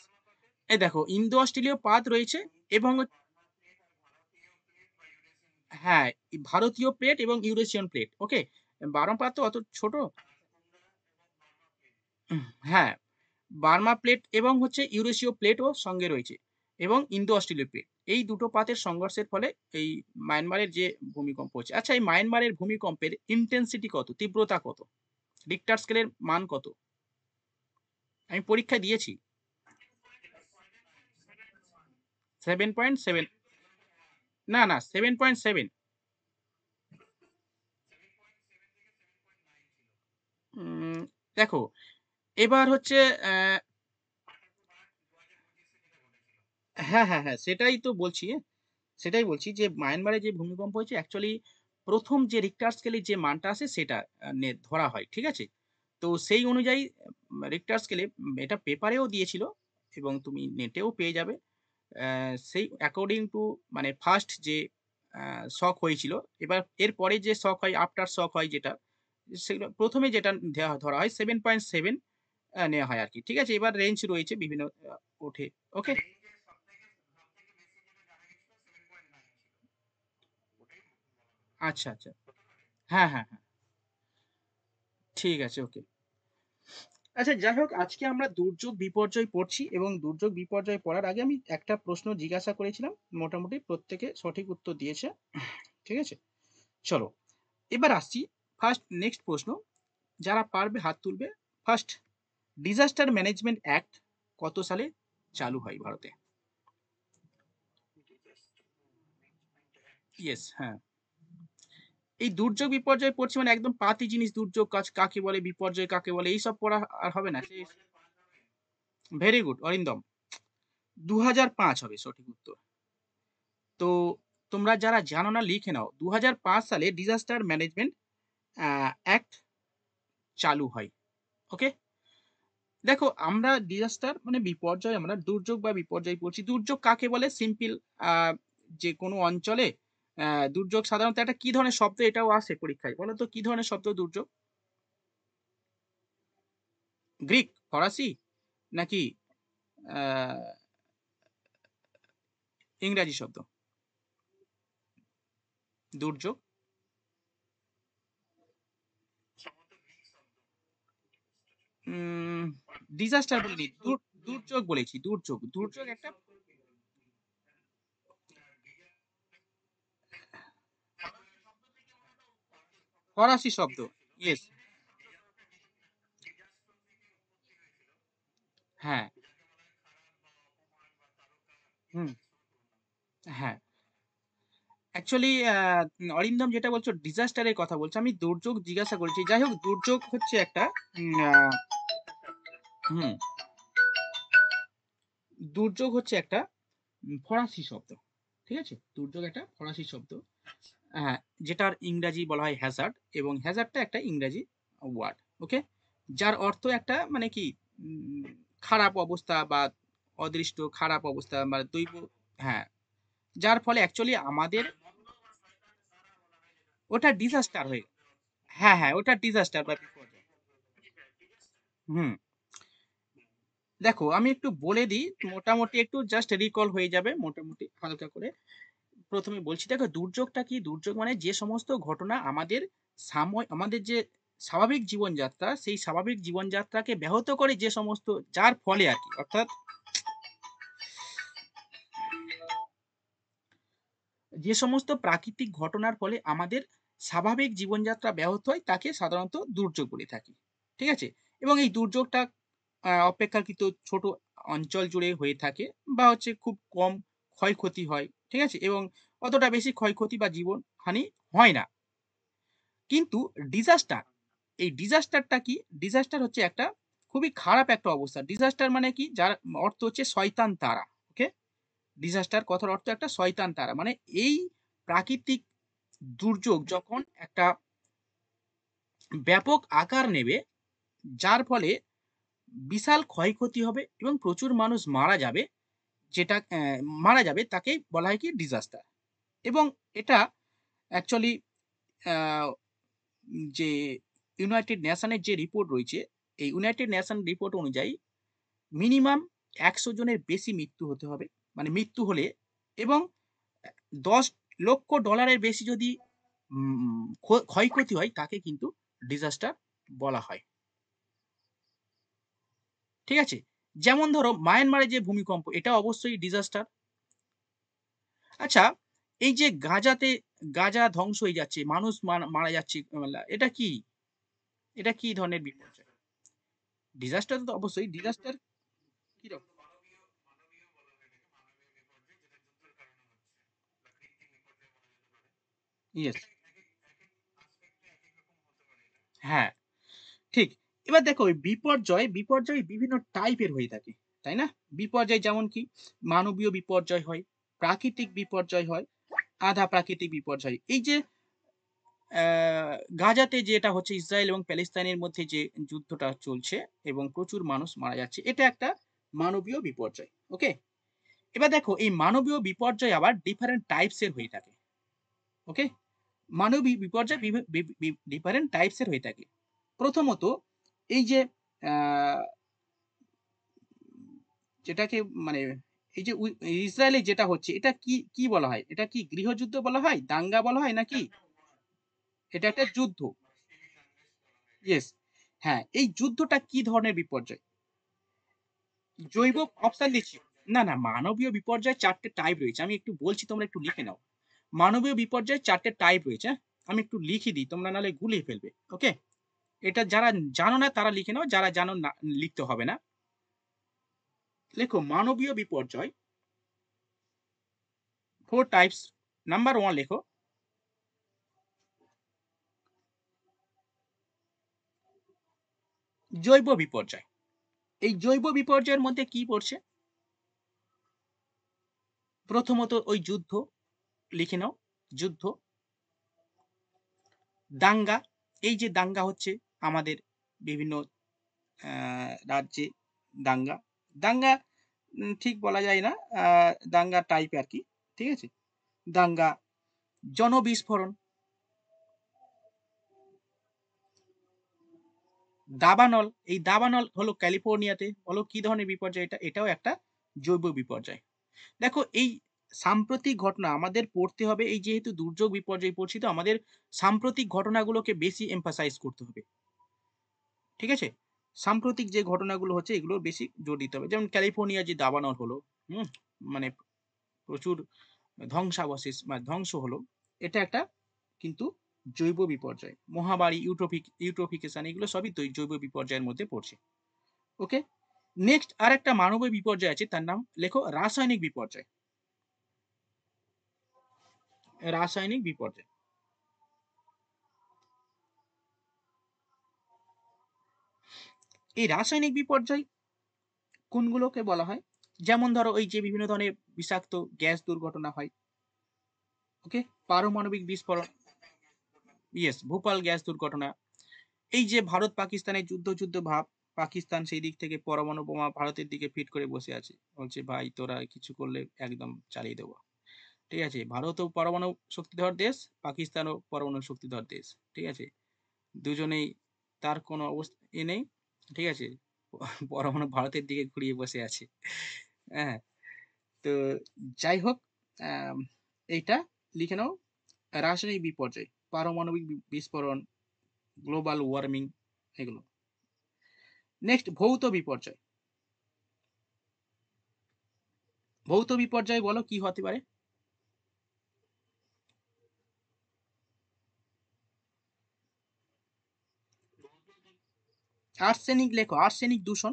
এই দেখো ইন্দো অস্ট্রেলীয় পাত রয়েছে এবং হ্যাঁ, ভারতীয় প্লেট এবং ইউরেশিয়ান প্লেট। ওকে, বার্মা পাত তো অত ছোট। হ্যাঁ, বার্মা প্লেট এবং হচ্ছে ইউরেশীয় প্লেটও সঙ্গে রয়েছে এবং ইন্দো অস্ট্রেলীয় প্লেট। এই দুটো পাতের সংঘর্ষের ফলে এই মায়ানমারের যে ভূমিকম্প হচ্ছে। আচ্ছা, এই মায়ানমারের ভূমিকম্পের ইনটেনসিটি কত? তীব্রতা কত? রিক্টার স্কেলের মান কত? আমি পরীক্ষায় দিয়েছি। 7.7। না, না, 7.7। দেখো, এবার হচ্ছে হ্যাঁ, হ্যাঁ, হ্যাঁ, সেটাই বলছি যে মায়ানমারে যে ভূমিকম্প হয়েছে অ্যাকচুয়ালি ১ম যে রিক্টার স্কেলে যে মানটা আসে সেটা ধরা হয়। ঠিক আছে? তো সেই অনুযায়ী রিক্টার স্কেলে এটা পেপারেও দিয়েছিল এবং তুমি নেটেও পেয়ে যাবে। সেই অ্যাকর্ডিং টু মানে ফার্স্ট যে শক হয়েছিল, এবার এরপরে যে শক হয়, আফটার শক হয় যেটা, সেগুলো ১ম এ যেটা ধরা হয় 7.7 নেয়া হয় আরকি। ঠিক আছে? এবার রেঞ্জ রয়েছে বিভিন্ন ওঠে। ওকে? আচ্ছা, আচ্ছা। হ্যাঁ, হ্যাঁ, হ্যাঁ। ঠিক আছে, ওকে। আচ্ছা, যাই হোক, আজকে আমরা দুর্যোগ বিপর্যয় পড়ছি এবং দুর্যোগ বিপর্যয় পড়ার আগে আমি একটা প্রশ্ন জিজ্ঞাসা করেছিলাম। মোটামুটি প্রত্যেকে সঠিক উত্তর দিয়েছে। ঠিক আছে? চলো, এবার আসছি নেক্সট প্রশ্ন। যারা পারবে হাত তুলবে। ফার্স্ট, ডিজাস্টার ম্যানেজমেন্ট অ্যাক্ট কত সালে চালু হয় ভারতে? ইয়েস, হ্যাঁ। এই দুর্যোগ বিপর্যয় পড়ছি মানে একদম পাতি জিনিস, দুর্যোগ কাকে বলে, বিপর্যয় কাকে বলে, এইসব পড়া আর হবে না। Very good Arindam. ২০০৫ হবে সঠিক উত্তর। তো তোমরা যারা জানো না লিখে নাও। ২০০৫ সালে ডিজাস্টার ম্যানেজমেন্ট অ্যাক্ট চালু হয়। ওকে? দেখো, আমরা ডিজাস্টার মানে বিপর্যয়, আমরা দুর্যোগ বা বিপর্যয় বলছি। দুর্যোগ কাকে বলে? সিম্পল, আ যে কোনো অঞ্চলে দুর্যোগ সাধারণত একটা কি ধরনের শব্দ, এটাও আসে পরীক্ষায়। বলো তো কি ধরনের শব্দ দুর্যোগ? গ্রিক, ফরাসি নাকি আ ইংরাজি শব্দ? দুর্যোগ? উম ডিজাস্টার বলিনি। দুর্যোগ বলেছি। দুর্যোগ। দুর্যোগ একটা ফরাসি শব্দ। ইয়েস। হ্যাঁ, হুম, হ্যাঁ। অ্যাকচুয়ালি অরিন্দম যেটা বলছো ডিজাস্টার এর কথা বলছো। আমি দুর্যোগ জিজ্ঞাসা করেছি। যাই হোক, দুর্যোগ হচ্ছে একটা উম আ হুম, দুর্যোগ হচ্ছে একটা ফরাসি শব্দ। ঠিক আছে? দুর্যোগ একটা ফরাসি শব্দ। হ্যাঁ, যেটার ইংরাজি বলা হয় হ্যাজার্ড এবং হ্যাজার্ডটা একটা ইংরাজি ওয়ার্ড। ওকে? যার অর্থ একটা মানে কি উম খারাপ অবস্থা বা অদৃষ্ট খারাপ অবস্থা বা হ্যাঁ, যার ফলে অ্যাকচুয়ালি আমাদের ওটা ডিজাস্টার হয়ে, হ্যাঁ, হ্যাঁ, ওটা ডিজাস্টার বা বিপর্যয়। হুম। দেখো, আমি একটু বলে দিই, মোটামুটি একটু জাস্ট রিকল হয়ে যাবে মোটামুটি হালকা করে। ১ম এ বলছি, দেখো দুর্যোগটা কি? দুর্যোগ মানে যে সমস্ত ঘটনা আমাদের আমাদের যে স্বাভাবিক জীবনযাত্রা, সেই স্বাভাবিক জীবনযাত্রাকে ব্যাহত করে যে সমস্ত, যার ফলে আরকি, অর্থাৎ যে সমস্ত প্রাকৃতিক ঘটনার ফলে আমাদের স্বাভাবিক জীবনযাত্রা ব্যাহত হয় তাকে সাধারণত দুর্যোগ বলে থাকি। ঠিক আছে? এবং এই দুর্যোগটা অপেক্ষাকৃত ছোট অঞ্চল জুড়ে হয়ে থাকে বা হচ্ছে খুব কম ক্ষয়ক্ষতি হয়। ঠিক আছে? এবং অতটা বেশি ক্ষয়ক্ষতি বা জীবনহানি হয় না। কিন্তু ডিজাস্টার, এই ডিজাস্টারটা কি? ডিজাস্টার হচ্ছে একটা খুবই খারাপ একটা অবস্থা। ডিজাস্টার মানে কি? যার অর্থ হচ্ছে শয়তান তারা। ওকে? ডিজাস্টার কথার অর্থ একটা শয়তান তারা। মানে এই প্রাকৃতিক দুর্যোগ যখন একটা ব্যাপক আকার নেবে, যার ফলে বিশাল ক্ষয়ক্ষতি হবে এবং প্রচুর মানুষ মারা যাবে, যেটা মারা যাবে তাকেই বলা হয় কি ডিজাস্টার। এবং এটা অ্যাকচুয়ালি আ যে ইউনাইটেড নেশনের যে রিপোর্ট রয়েছে, এই ইউনাইটেড নেশন রিপোর্ট অনুযায়ী মিনিমাম ১০০ জনের বেশি মৃত্যু হতে হবে। মানে মৃত্যু হলে এবং $১০,০০,০০০ বেশি যদি ক্ষয়ক্ষতি হয় তাকে কিন্তু ডিজাস্টার বলা হয়। ঠিক আছে? যেমন ধরো মায়ানমারে যে ভূমিকম্প এটা অবশ্যই ডিজাস্টার। আচ্ছা, এই যে গাজা ধ্বংস হয়ে যাচ্ছে, মানুষ মারা যাচ্ছে, এটা কি? এটা কি ধরনের বিপর্যয়? ডিজাস্টার তো অবশ্যই ডিজাস্টার কিরকম? ইয়েস, হ্যাঁ, ঠিক। এবার দেখো ওই বিপর্যয় বিভিন্ন টাইপের হয়ে থাকে। তাই না? বিপর্যয় যেমন কি? মানবীয় বিপর্যয় হয়, প্রাকৃতিক বিপর্যয় হয়, আধা প্রাকৃতিক বিপর্যয়। এই যে গাজাতে যেটা হচ্ছে ইসরায়েল এবং প্যালেস্তাইনের মধ্যে যে যুদ্ধটা চলছে এবং প্রচুর মানুষ মারা যাচ্ছে, এটা একটা মানবীয় বিপর্যয়। ওকে? এবার দেখো এই মানবীয় বিপর্যয় আবার ডিফারেন্ট টাইপস এর হয়ে থাকে। ওকে? মানবিক বিপর্যয় ডিফারেন্ট টাইপস এর হয়ে থাকে। প্রথমত এই যে আ যেটাকে মানে এই যে ইসরায়েলে যেটা হচ্ছে এটা কি বলা হয়? এটা কি গৃহযুদ্ধ বলা হয়? দাঙ্গা বলা হয় নাকি? এটা একটা যুদ্ধ। ইয়েস। হ্যাঁ, এই যুদ্ধটা কি ধরনের বিপর্যয়? জৈব অপশন দিচ্ছি। না, না, মানবীয় বিপর্যয়ের ৪ টে টাইপ রয়েছে। আমি একটু বলছি তোমরা একটু লিখে নাও। মানবীয় বিপর্যয়ের ৪ টে টাইপ রয়েছে, হ্যাঁ? আমি একটু লিখে দিই, তোমরা নাহলে গুলিয়ে ফেলবে। ওকে? এটা যারা জানো না তারা লিখে নাও, যারা জানো না লিখতে হবে না। লেখো মানবীয় বিপর্যয় 4 টাইপস। নাম্বার 1 লেখো জৈব বিপর্যয়। এই জৈব বিপর্যয়ের মধ্যে কি পড়ছে? প্রথমত ওই যুদ্ধ, লিখে নাও। যুদ্ধ, দাঙ্গা, এই যে দাঙ্গা হচ্ছে আমাদের বিভিন্ন রাজ্যে দাঙ্গা। দাঙ্গা ঠিক বলা যায় না। আ দাঙ্গা টাইপ আরকি। ঠিক আছে? দাঙ্গা, জনবিস্ফোরণ, দাবানল। এই দাবানল হলো ক্যালিফোর্নিয়াতে। বলো কি ধরনের বিপর্যয় এটা? এটাও একটা জৈব বিপর্যয়। দেখো এই সাম্প্রতিক ঘটনা আমাদের পড়তে হবে, এই যেহেতু দুর্যোগ বিপর্যয় পড়ছি তো আমাদের সাম্প্রতিক ঘটনাগুলোকে বেশি এমফাসাইজ করতে হবে। ঠিক আছে? সাম্প্রতিক যে ঘটনাগুলো হচ্ছে এগুলোর বেশি জোর দিতে হবে। যেমন ক্যালিফোর্নিয়া যে দাবানল হলো, হুম? মানে প্রচুর ধ্বংসাবশেষ মানে ধ্বংস হলো। এটা একটা কিন্তু জৈব বিপর্যয়। মহামারী, ইউট্রোফিকেশন এগুলো সবই জৈব বিপর্যয়ের মধ্যে পড়ছে। ওকে? নেক্সট আরেকটা মানবীয় বিপর্যয় আছে তার নাম লেখো রাসায়নিক বিপর্যয়। রাসায়নিক বিপর্যয়। এই রাসায়নিক বিপর্যয় কোনগুলোকে বলা হয়? যেমন ধরো ওই যে বিভিন্ন ধরনের বিষাক্ত গ্যাস দুর্ঘটনা হয়। ওকে? পারমাণবিক বিস্ফোরণ, ইয়েস, ভোপাল গ্যাস দুর্ঘটনা। এই যে ভারত পাকিস্তানের যুদ্ধ ভাব, পাকিস্তান সেই দিক থেকে পরমাণু বোমা ভারতের দিকে ফিট করে বসে আছে। বলছে ভাই তোরা কিছু করলে একদম চালিয়ে দেব। ঠিক আছে? ভারতও পরমাণু শক্তিধর দেশ, পাকিস্তানও পরমাণু শক্তিধর দেশ। ঠিক আছে? দুজনেই তার কোনো নেই। ঠিক আছে? পরমাণু ভারতের দিকে ঘুরিয়ে বসে আছে। হ্যাঁ? তো যাই হোক, আম এইটা লিখে নাও রাসায়নিক বিপর্যয়, পারমাণবিক বিস্ফোরণ, গ্লোবাল ওয়ার্মিং এগুলো। নেক্সট ভৌত বিপর্যয়। ভৌত বিপর্যয় বলো কি হতে পারে? আর্সেনিক লেখো, আর্সেনিক দূষণ।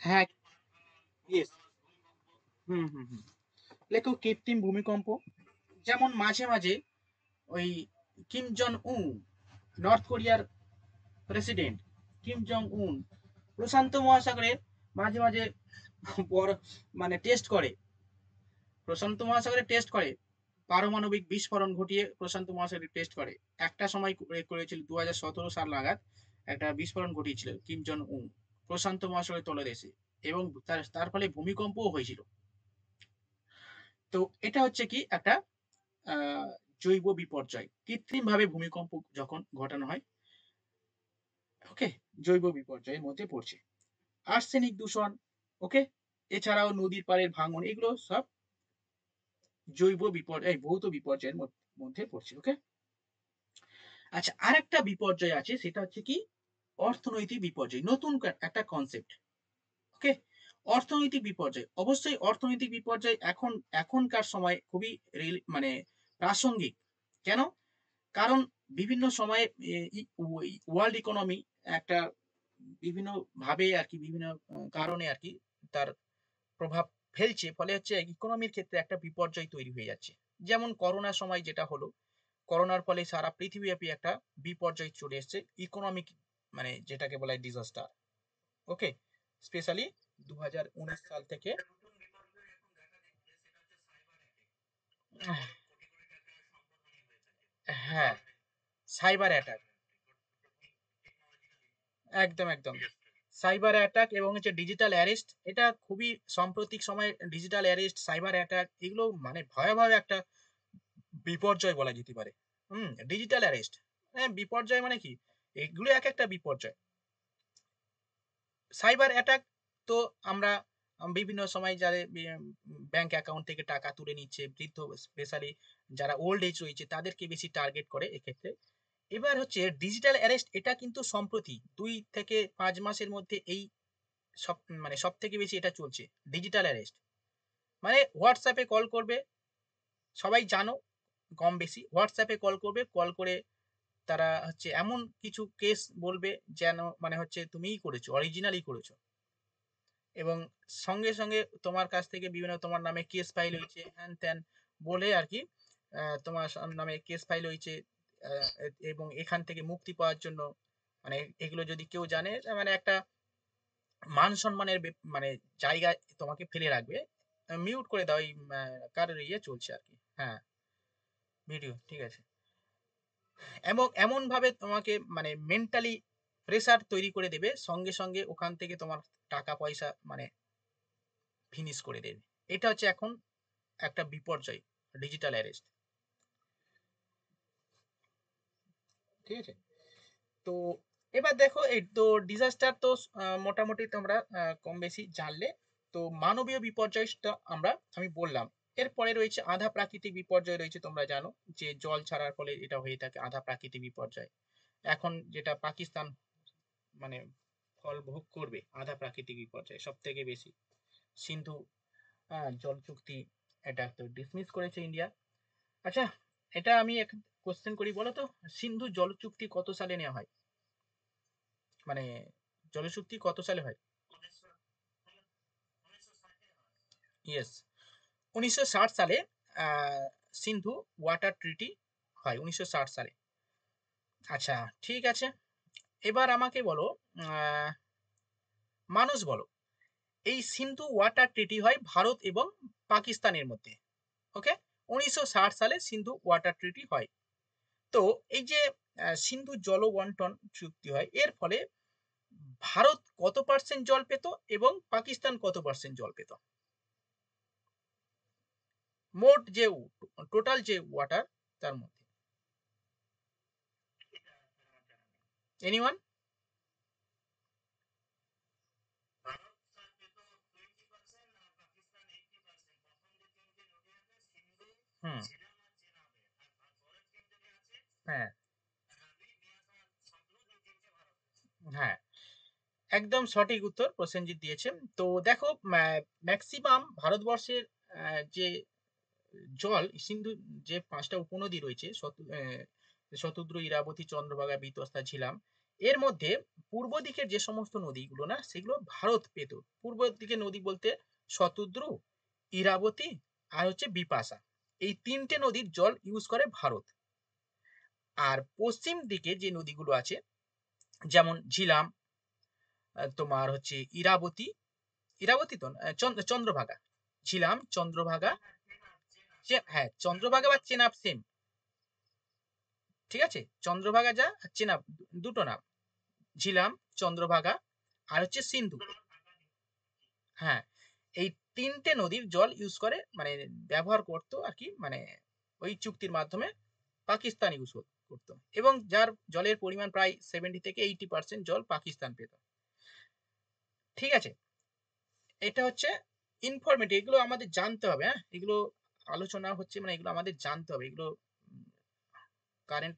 হ্যাঁ, ইয়েস। হুম। লেখো কৃত্রিম ভূমিকম্প। যেমন মাঝে ওই কিম জন উ নর্থ কোরিয়ার প্রেসিডেন্ট কিম জং উন প্রশান্ত মহাসাগরের মাঝে মাঝে বড় মানে টেস্ট করে, প্রশান্ত মহাসাগরে টেস্ট করে, পারমাণবিক বিস্ফোরণ ঘটিয়ে প্রশান্ত মহাসাগরে টেস্ট করে। একটা সময় করেছিল 2017 সাল নাগাদ একটা বিস্ফোরণ ঘটিয়েছিল কিম জন উন প্রশান্ত মহাসাগরের তলদেশে, এবং তার ফলে ভূমিকম্পও হয়েছিল। তো এটা হচ্ছে কি একটা জৈব বিপর্যয়, কৃত্রিম ভাবে ভূমিকম্প যখন ঘটানো হয়, ওকে, জৈব বিপর্যয়ের মধ্যে পড়ছে। আর্সেনিক দূষণ, ওকে, এছাড়াও নদীর পাড়ের ভাঙন, এগুলো সব জৈব বিপর্যয়, ভৌত বিপর্যয়ের মধ্যে পড়ছে, ওকে। আচ্ছা, আরেকটা বিপর্যয় আছে, সেটা হচ্ছে কি অর্থনৈতিক বিপর্যয়, নতুন একটা কনসেপ্ট, ওকে। অর্থনৈতিক বিপর্যয়, অবশ্যই অর্থনৈতিক বিপর্যয় এখনকার সময় খুবই মানে প্রাসঙ্গিক। কেন? কারণ বিভিন্ন সময়ে ওয়ার্ল্ড ইকোনমি একটা বিভিন্ন ভাবে আর কি, বিভিন্ন কারণে আর কি তার প্রভাব ফেলছে, ফলে হচ্ছে ইকোনমির ক্ষেত্রে একটা বিপর্যয় তৈরি হয়ে যাচ্ছে। যেমন করোনার সময় যেটা হলো, করোনার ফলে সারা পৃথিবীব্যাপী একটা বিপর্যয় চলে এসছে, ইকোনমিক মানে যেটাকে বলা হয় ডিজাস্টার, ওকে। স্পেশালি 2019 সাল থেকে। হ্যাঁ, সাইবার অ্যাটাক, একদম একদম, সাইবার অ্যাটাক এবং হচ্ছে ডিজিটাল অ্যারেস্ট, এটা খুবই সাম্প্রতিক সময়ে ডিজিটাল অ্যারেস্ট, সাইবার অ্যাটাক, এগুলো মানে ভয়াবহ একটা বিপর্যয় বলা যেতে পারে। ডিজিটাল অ্যারেস্ট, হ্যাঁ, বিপর্যয় মানে কি, এগুলো এক একটা বিপর্যয়। সাইবার অ্যাটাক তো আমরা বিভিন্ন সময় যাদের ব্যাংক অ্যাকাউন্ট থেকে টাকা তুলে নিচ্ছে, বৃদ্ধ স্পেশালি যারা ওল্ড এজ রয়েছে তাদেরকে বেশি টার্গেট করে এক্ষেত্রে। এবার হচ্ছে ডিজিটাল অ্যারেস্ট, এটা কিন্তু সম্প্রতি 2 থেকে 5 মাসের মধ্যে এই সব মানে সব থেকে বেশি এটা চলছে, ডিজিটাল অ্যারেস্ট। মানে হোয়াটসঅ্যাপে কল করবে, সবাই জানো কম বেশি, হোয়াটসঅ্যাপে কল করবে, কল করে তারা হচ্ছে এমন কিছু কেস বলবে যেন মানে হচ্ছে তুমিই করেছো, অরিজিনালি করেছো, এবং সঙ্গে সঙ্গে তোমার কাছ থেকে বিভিন্ন তোমার নামে কেস ফাইল হয়েছে হ্যান ত্যান বলে আর কি, তোমার নামে কেস ফাইল হয়েছে, এবং এখান থেকে মুক্তি পাওয়ার জন্য মানে এগুলো যদি কেউ জানে মানে একটা মান সম্মানের মানে জায়গায় তোমাকে ফেলে রাখবে। মিউট করে দাও, এই কার ইয়ে চলছে আর কি, হ্যাঁ, ভিডিও, ঠিক আছে। এবং এমন ভাবে তোমাকে মানে মেন্টালি প্রেসার তৈরি করে দেবে, সঙ্গে সঙ্গে ওখান থেকে তোমার টাকা পয়সা মানে ফিনিশ করে দেবে। এটা হচ্ছে এখন একটা বিপর্যয়, ডিজিটাল অ্যারেস্ট, ঠিক আছে। তো এবার দেখো, এই তো ডিজাস্টার তো মোটামুটি তোমরা কম বেশি জানলে। তো মানবীয় বিপর্যয়টা আমি বললাম। এরপরে রয়েছে আধা প্রাকৃতিক বিপর্যয় রয়েছে, তোমরা জানো যে জল ছাড়ার ফলে এটা হয়ে থাকে আধা প্রাকৃতিক বিপর্যয়। এখন যেটা পাকিস্তান মানে ফল ভোগ করবে আধা প্রাকৃতিক বিপর্যয় সব থেকে বেশি, সিন্ধু জল চুক্তি, এটা তো ডিসমিস করেছে ইন্ডিয়া। আচ্ছা, এটা আমি এক কোশ্চেন করি, বলো তো সিন্ধু জল চুক্তি কত সালে নেওয়া হয়, মানে জলচুক্তি কত সালে হয়? ইয়েস, 1960 সালে সিন্ধু ওয়াটার ট্রিটি হয়, 1960 সালে। আচ্ছা, ঠিক আছে, এবার আমাকে বলো, আহ, মানুষ বলো, এই সিন্ধু ওয়াটার ট্রিটি হয় ভারত এবং পাকিস্তানের মধ্যে, ওকে। 1960 সালে সিন্ধু ওয়াটার ট্রিটি হয়। তো এই যে সিন্ধু জল বন্টন চুক্তি হয়, এর ফলে ভারত কত পার্সেন্ট জল পেত এবং পাকিস্তান কত পার্সেন্ট জল পেত, মোট যে টোটাল যে ওয়াটার তার মধ্যে? এনিওয়ান? হুম, হ্যাঁ, হ্যাঁ, একদম সঠিক উত্তর প্রসেনজিৎ দিয়েছেন। তো দেখো, ম্যাক্সিমাম ভারতবর্ষের যে জল সিন্ধু, যে 5টা উপনদী রয়েছে শতদ্রু, ইরাবতী, চন্দ্রভাগা, বিতস্তা, ঝিলাম, এর মধ্যে পূর্ব দিকের যে সমস্ত নদীগুলো না সেগুলো ভারত পেত। পূর্ব দিকে নদী বলতে শতদ্রু, ইরাবতী আর হচ্ছে বিপাশা, এই 3টে নদীর জল ইউজ করে ভারত। আর পশ্চিম দিকে যে নদীগুলো আছে যেমন ঝিলাম, তোমার হচ্ছে ইরাবতী, ইরাবতী তো না, চন্দ্রভাগা, ঝিলাম, চন্দ্রভাগা, হ্যাঁ চন্দ্রভাগা বা চেনাব সেম, ঠিক আছে, চন্দ্রভাগা যা আর চেনাব দুটো নাম, ঝিলাম, চন্দ্রভাগা আর হচ্ছে সিন্ধু। হ্যাঁ, এই তিনটে নদীর জল ইউজ করে, মানে ব্যবহার করতো আর কি, মানে ওই চুক্তির মাধ্যমে পাকিস্তান ইউজ করতো, এবং যার জলের পরিমাণ প্রায় 70 থেকে 80% জল পাকিস্তান পেত। ঠিক আছে, এটা হচ্ছে ইনফরমেটিভ, এগুলো আমাদের জানতে হবে। হ্যাঁ, এগুলো আলোচনা হচ্ছে, মানে এগুলো আমাদের জানতে হবে, এগুলো কারেন্ট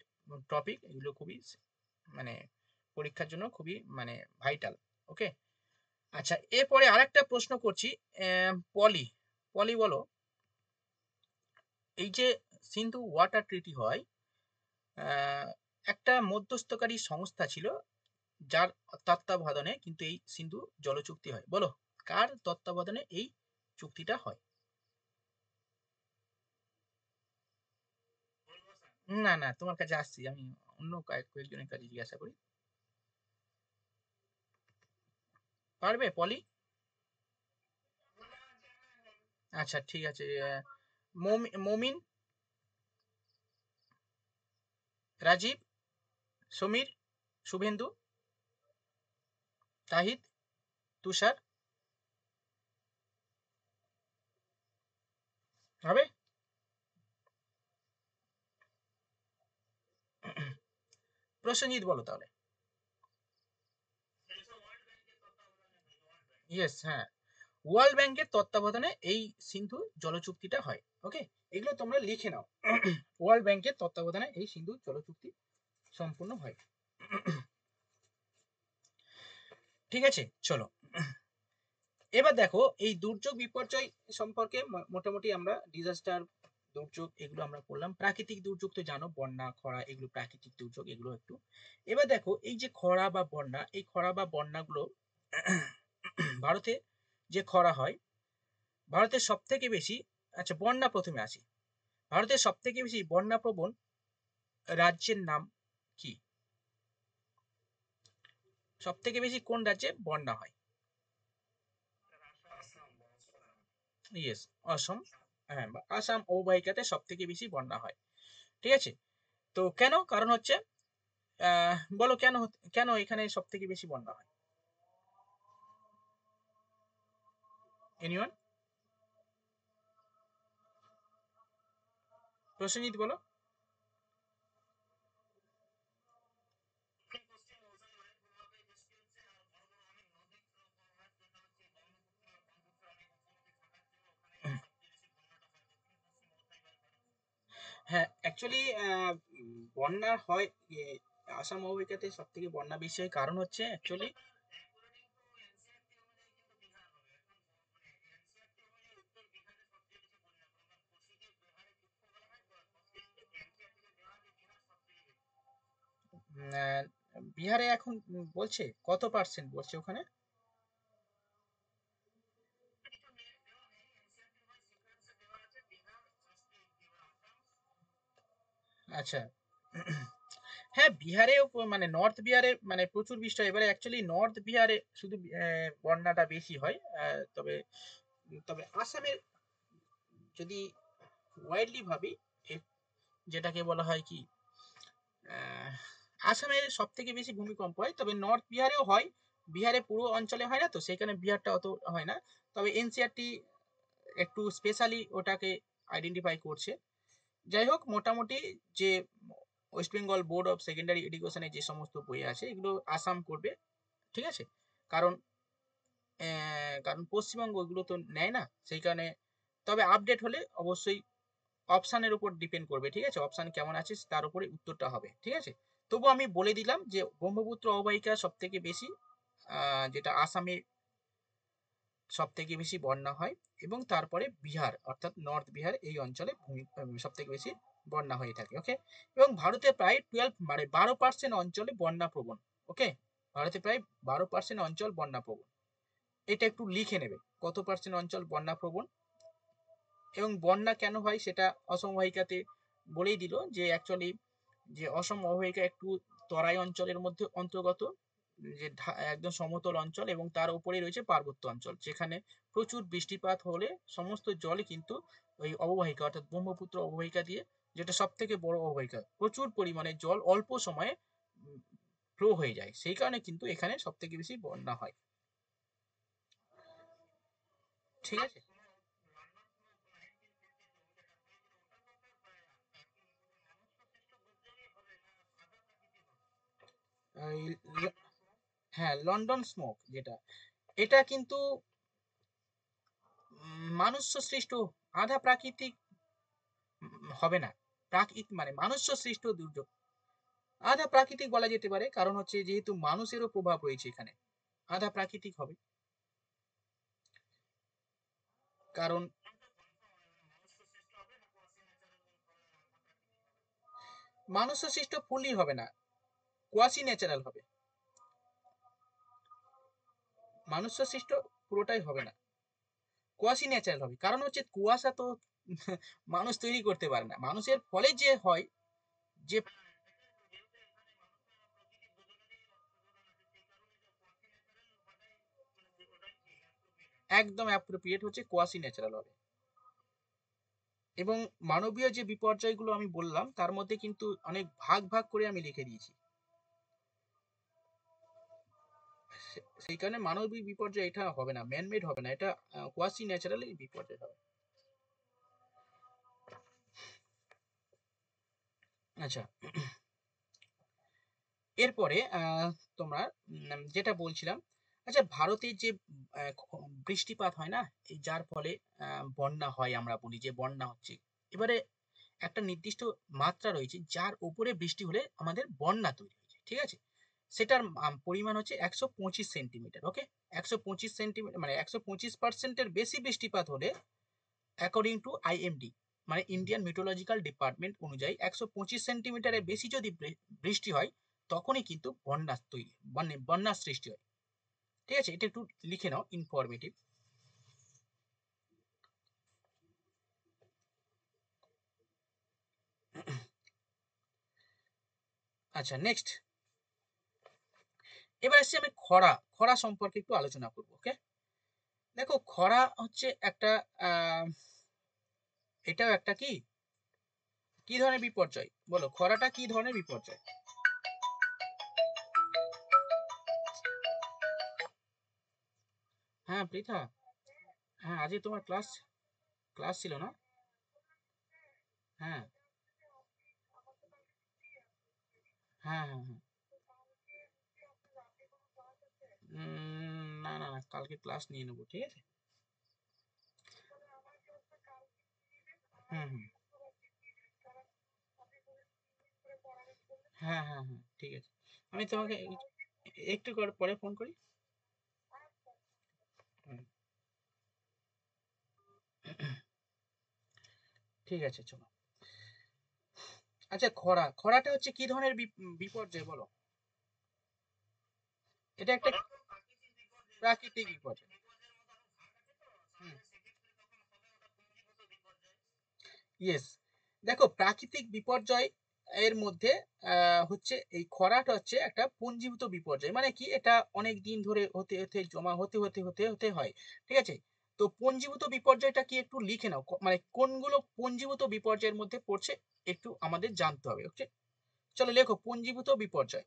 টপিক, এগুলো খুবই মানে পরীক্ষার জন্য খুবই মানে ভাইটাল। ওকে, আচ্ছা এরপরে আরেকটা প্রশ্ন করছি, পলি, পলি বলো, এই যে সিন্ধু ওয়াটার ট্রিটি হয়, একটা মধ্যস্থকারী সংস্থা ছিল যার তত্ত্বাবধানে কিন্তু এই সিন্ধু জল চুক্তি হয়, বলো কার তত্ত্বাবধানে এই চুক্তিটা হয়? না না, তোমার কাছে আসছি আমি, অন্য কয়েকজনের কাছে জিজ্ঞাসা করি। পারবে পলি? আচ্ছা ঠিক আছে, মমিন, রাজীব, সমীর, শুভেন্দু, তাহিদ, তুষার, হবে? প্রসেনজিৎ বলো তাহলে। ইয়েস, হ্যাঁ, ওয়ার্ল্ড ব্যাংকের তত্ত্বাবধানে এই সিন্ধু জল চুক্তিটা হয়। ওকে, এগুলো তোমরা লিখে নাও। ওয়ার্ল্ড ব্যাংকের তত্ত্বাবধানে এই সিন্ধু জল চুক্তি সম্পূর্ণ হয়। ঠিক আছে, চলো এবার দেখো, এই দুর্যোগ বিপর্যয় সম্পর্কে মোটামুটি আমরা ডিজাস্টার, দুর্যোগ এগুলো আমরা করলাম। প্রাকৃতিক দুর্যোগ তো জানো, বন্যা, খরা, এগুলো প্রাকৃতিক দুর্যোগ, এগুলো একটু। এবার দেখো, এই যে খরা বা বন্যা, এই খরা বা বন্যাগুলো ভারতে যে খরা হয়, ভারতের সব থেকে বেশি, আচ্ছা বন্যা প্রথমে আসি, ভারতের সব থেকে বেশি বন্যা প্রবণ রাজ্যের নাম কি? সব থেকে বেশি কোন রাজ্যে বন্যা হয়? ইয়েস, অসম। হ্যাঁ, আসাম অববাহিকাতে সব থেকে বেশি বন্যা হয়। ঠিক আছে, তো কেন, কারণ হচ্ছে বলো কেন, কেন এখানে সব থেকে বেশি বন্যা হয়? এনিওয়ান? প্রসেনজিৎ বলো। হ্যাঁ অ্যাকচুয়ালি বন্যা হয়, আসাম অববাহিকাতে সব থেকে বন্যা বেশি হয়, কারণ হচ্ছে অ্যাকচুয়ালি, বিহারে এখন বলছে কত পার্সেন্ট বলছে ওখানে? আচ্ছা, হ্যাঁ বিহারেও মানে নর্থ বিহারে মানে প্রচুর বৃষ্টি হয়। এবারে অ্যাকচুয়ালি নর্থ বিহারে শুধু বন্যাটা বেশি হয়, তবে তবে আসামের যদি ওয়াইডলি ভাবি, যেটাকে বলা হয় কি, আহ, আসামে সব থেকে বেশি ভূমিকম্প হয়, তবে নর্থ বিহারেও হয়, বিহারে পুরো অঞ্চলে হয় না, তো সেখানে বিহারটা অত হয় না। তবে এনসিআরটি একটু স্পেশালি ওটাকে আইডেন্টিফাই করছে। যাই হোক, মোটামুটি যে West Bengal Board of Secondary এডুকেশনে যে সমস্ত বই আছে, এগুলো আসাম করবে। ঠিক আছে, কারণ কারণ পশ্চিমবঙ্গ ওইগুলো তো নেয় না, সেই কারণে। তবে আপডেট হলে অবশ্যই অপশানের উপর ডিপেন্ড করবে। ঠিক আছে, অপশান কেমন আছে তার উপরে উত্তরটা হবে। ঠিক আছে, তবু আমি বলে দিলাম যে ব্রহ্মপুত্র অববাহিকা সব থেকে বেশি, যেটা আসামে সব থেকে বেশি বন্যা হয়, এবং তারপরে বিহার অর্থাৎ নর্থ বিহার এই অঞ্চলে সব থেকে বেশি বন্যা হয়ে থাকে। ওকে, এবং ভারতে প্রায় 12 মানে 12% অঞ্চলে বন্যা প্রবণ। ওকে, ভারতে প্রায় 12% অঞ্চল বন্যা প্রবণ। এটা একটু লিখে নেবে, কত পার্সেন্ট অঞ্চল বন্যা প্রবণ। এবং বন্যা কেন হয় সেটা অসমবাহিকাতে বলেই দিল, যে অ্যাকচুয়ালি যে অসম অববাহিকা একটু তরাই অঞ্চলের মধ্যে অন্তর্গত, যে একদম সমতল অঞ্চল, এবং তার উপরে রয়েছে পার্বত্য অঞ্চল, যেখানে প্রচুর বৃষ্টিপাত হলে সমস্ত জলই কিন্তু ওই অববাহিকা অর্থাৎ ব্রহ্মপুত্র অববাহিকা দিয়ে, যেটা সব থেকে বড় অববাহিকা, প্রচুর পরিমাণে জল অল্প সময়ে ফ্লো হয়ে যায়, সেই কারণে কিন্তু এখানে সব থেকে বেশি বন্যা হয়। ঠিক আছে। হ্যাঁ, লন্ডন স্মোক যেটা, এটা কিন্তু মানুষ সৃষ্ট, আধা প্রাকৃতিক হবে না। মানে মানুষ সৃষ্ট দুর্যোগ, আধা প্রাকৃতিক বলা যেতে পারে, কারণ হচ্ছে যেহেতু মানুষেরও প্রভাব রয়েছে এখানে, আধা প্রাকৃতিক হবে। কারণ মানুষ সৃষ্ট ফুলই হবে না, কোয়াসি ন্যাচারাল হবে। মানুষ সৃষ্ট পুরোটাই হবে না, কুয়াশি ন্যাচারাল হবে। কারণ হচ্ছে কুয়াশা তো মানুষ তৈরি করতে পারে না, মানুষের ফলে যে হয়, যে একদম অ্যাপ্রোপ্রিয়েট হচ্ছে কুয়াশি ন্যাচারাল হবে। এবং মানবীয় যে বিপর্যয়গুলো আমি বললাম তার মধ্যে কিন্তু অনেক ভাগ ভাগ করে আমি লিখে দিয়েছি, সেই কারণে মানবিক বিপর্যয় এটা হবে না, ম্যানমেড হবে না, এটা কোয়াসি ন্যাচারালি বিপর্যয় হবে। আচ্ছা, এরপরে তোমরা যেটা বলছিলাম, আচ্ছা ভারতের যে বৃষ্টিপাত হয় না, এই যার ফলে বন্যা হয়, আমরা বলি যে বন্যা হচ্ছে, এবারে একটা নির্দিষ্ট মাত্রা রয়েছে যার উপরে বৃষ্টি হলে আমাদের বন্যা তৈরি হয়েছে, ঠিক আছে, সেটার পরিমাণ হচ্ছে 125 সেন্টিমিটার। ওকে, 125 সেন্টিমিটার মানে 125%-এর বেশি বৃষ্টিপাত হলে, অ্যাকর্ডিং টু আইএমডি মানে ইন্ডিয়ান মেট্রোলজিক্যাল ডিপার্টমেন্ট অনুযায়ী, 125 সেন্টিমিটারের বেশি যদি বৃষ্টি হয়, তখনই কিন্তু বন্যা তৈরি, মানে বন্যার সৃষ্টি হয়। ঠিক আছে, এটা একটু লিখে নাও, ইনফরমেটিভ। আচ্ছা, নেক্সট, এবার এসছি আমি খরা, খরা সম্পর্কে একটু আলোচনা করবো। ওকে, দেখো খরা হচ্ছে একটা আহ এটাও একটা কি কি ধরনের বিপর্যয়, বলো খরাটা কি ধরনের বিপর্যয়? হ্যাঁ পৃথা, হ্যাঁ আজকে তোমার ক্লাস ক্লাস ছিল না? হ্যাঁ হ্যাঁ হ্যাঁ হ্যাঁ। না না না, কালকে ক্লাস নিয়ে নেবো, ঠিক আছে। হুম হুম। হ্যাঁ হ্যাঁ হ্যাঁ, ঠিক আছে। আমি তোমাকে একটু পরে ফোন করি। হুম, ঠিক আছে, চলো। আচ্ছা, খরাটা হচ্ছে কি ধরনের বিপর্যয় বলো? এটা একটা প্রাকৃতিক বিপর্যয়। হুম, ইয়েস। দেখো প্রাকৃতিক বিপর্যয় এর মধ্যে হচ্ছে এই খরাটা হচ্ছে একটা পুঞ্জীভূত বিপর্যয়, মানে কি, এটা অনেক দিন ধরে হতে হতে জমা হতে হতে হতে হতে হয়, ঠিক আছে। তো পুঞ্জীভূত বিপর্যয়টা কি একটু লিখে নাও, মানে কোনগুলো পুঞ্জীভূত বিপর্যয়ের মধ্যে পড়ছে, একটু আমাদের জানতে হবে। ওকে, চলো লেখো পুঞ্জীভূত বিপর্যয়।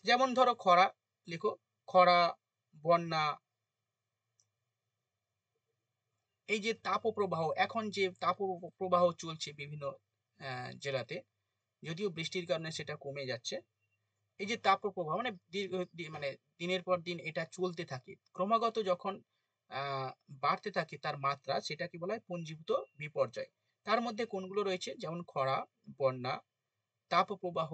যেমন ধরো খরা, লেখো খরা, বন্যা, এই যে তাপপ্রবাহ, এখন যে তাপপ্রবাহ চলছে বিভিন্ন জেলাতে, যদিও বৃষ্টির কারণে সেটা কমে যাচ্ছে, এই যে তাপপ্রবাহ মানে মানে দিনের পর দিন এটা চলতে থাকে ক্রমাগত, যখন আহ বাড়তে থাকে তার মাত্রা, সেটাকে বলা হয় পুঞ্জীভূত বিপর্যয়। তার মধ্যে কোনগুলো রয়েছে, যেমন খরা, বন্যা, তাপপ্রবাহ,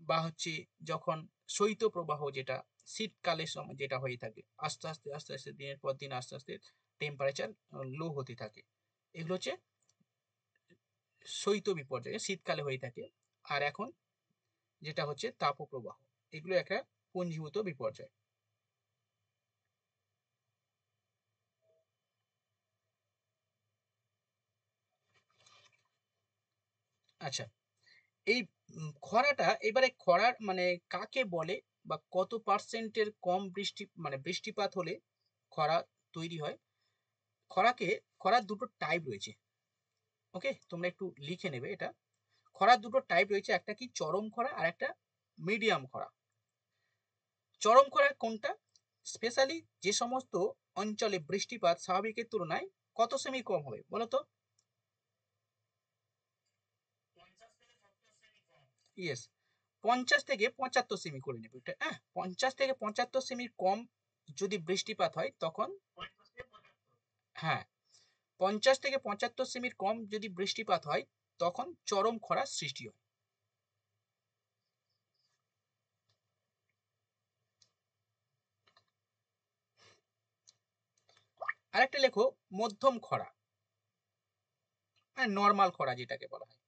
বা হচ্ছে যখন শৈত্যপ্রবাহ, যেটা শীতকালের সময় যেটা হয়ে থাকে, আস্তে আস্তে আস্তে আস্তে দিনের পর দিন আস্তে আস্তে টেম্পারেচার লো হতে থাকে, এগুলো হচ্ছে শৈত্য বিপর্যয়, শীতকালে হয়ে থাকে। আর এখন যেটা হচ্ছে তাপপ্রবাহ, এগুলো একটা পুঞ্জীভূত বিপর্যয়। আচ্ছা, এই খরাটা, এবারে খরার মানে কাকে বলে বা কত পার্সেন্টের কম বৃষ্টি মানে বৃষ্টিপাত হলে খরা তৈরি হয়? খরার দুটো টাইপ রয়েছে। ওকে, তোমরা একটু লিখে নেবে এটা। খরার দুটো টাইপ রয়েছে, একটা কি চরম খরা আর একটা মিডিয়াম খরা। চরম খরা কোনটা? স্পেশালি যে সমস্ত অঞ্চলে বৃষ্টিপাত স্বাভাবিকের তুলনায় কত সেমি কম হবে বলো তো? ইয়েস, 50 থেকে 75 সেমি করে নেবে এটা। হ্যাঁ, 50 থেকে 75 সেমির কম যদি বৃষ্টিপাত হয় তখন, হ্যাঁ, 50 থেকে 75 সেমির কম যদি বৃষ্টিপাত হয় তখন চরম খরার সৃষ্টি হয়। আরেকটা লেখো মধ্যম খরা, মানে নর্মাল খরা যেটাকে বলা হয়।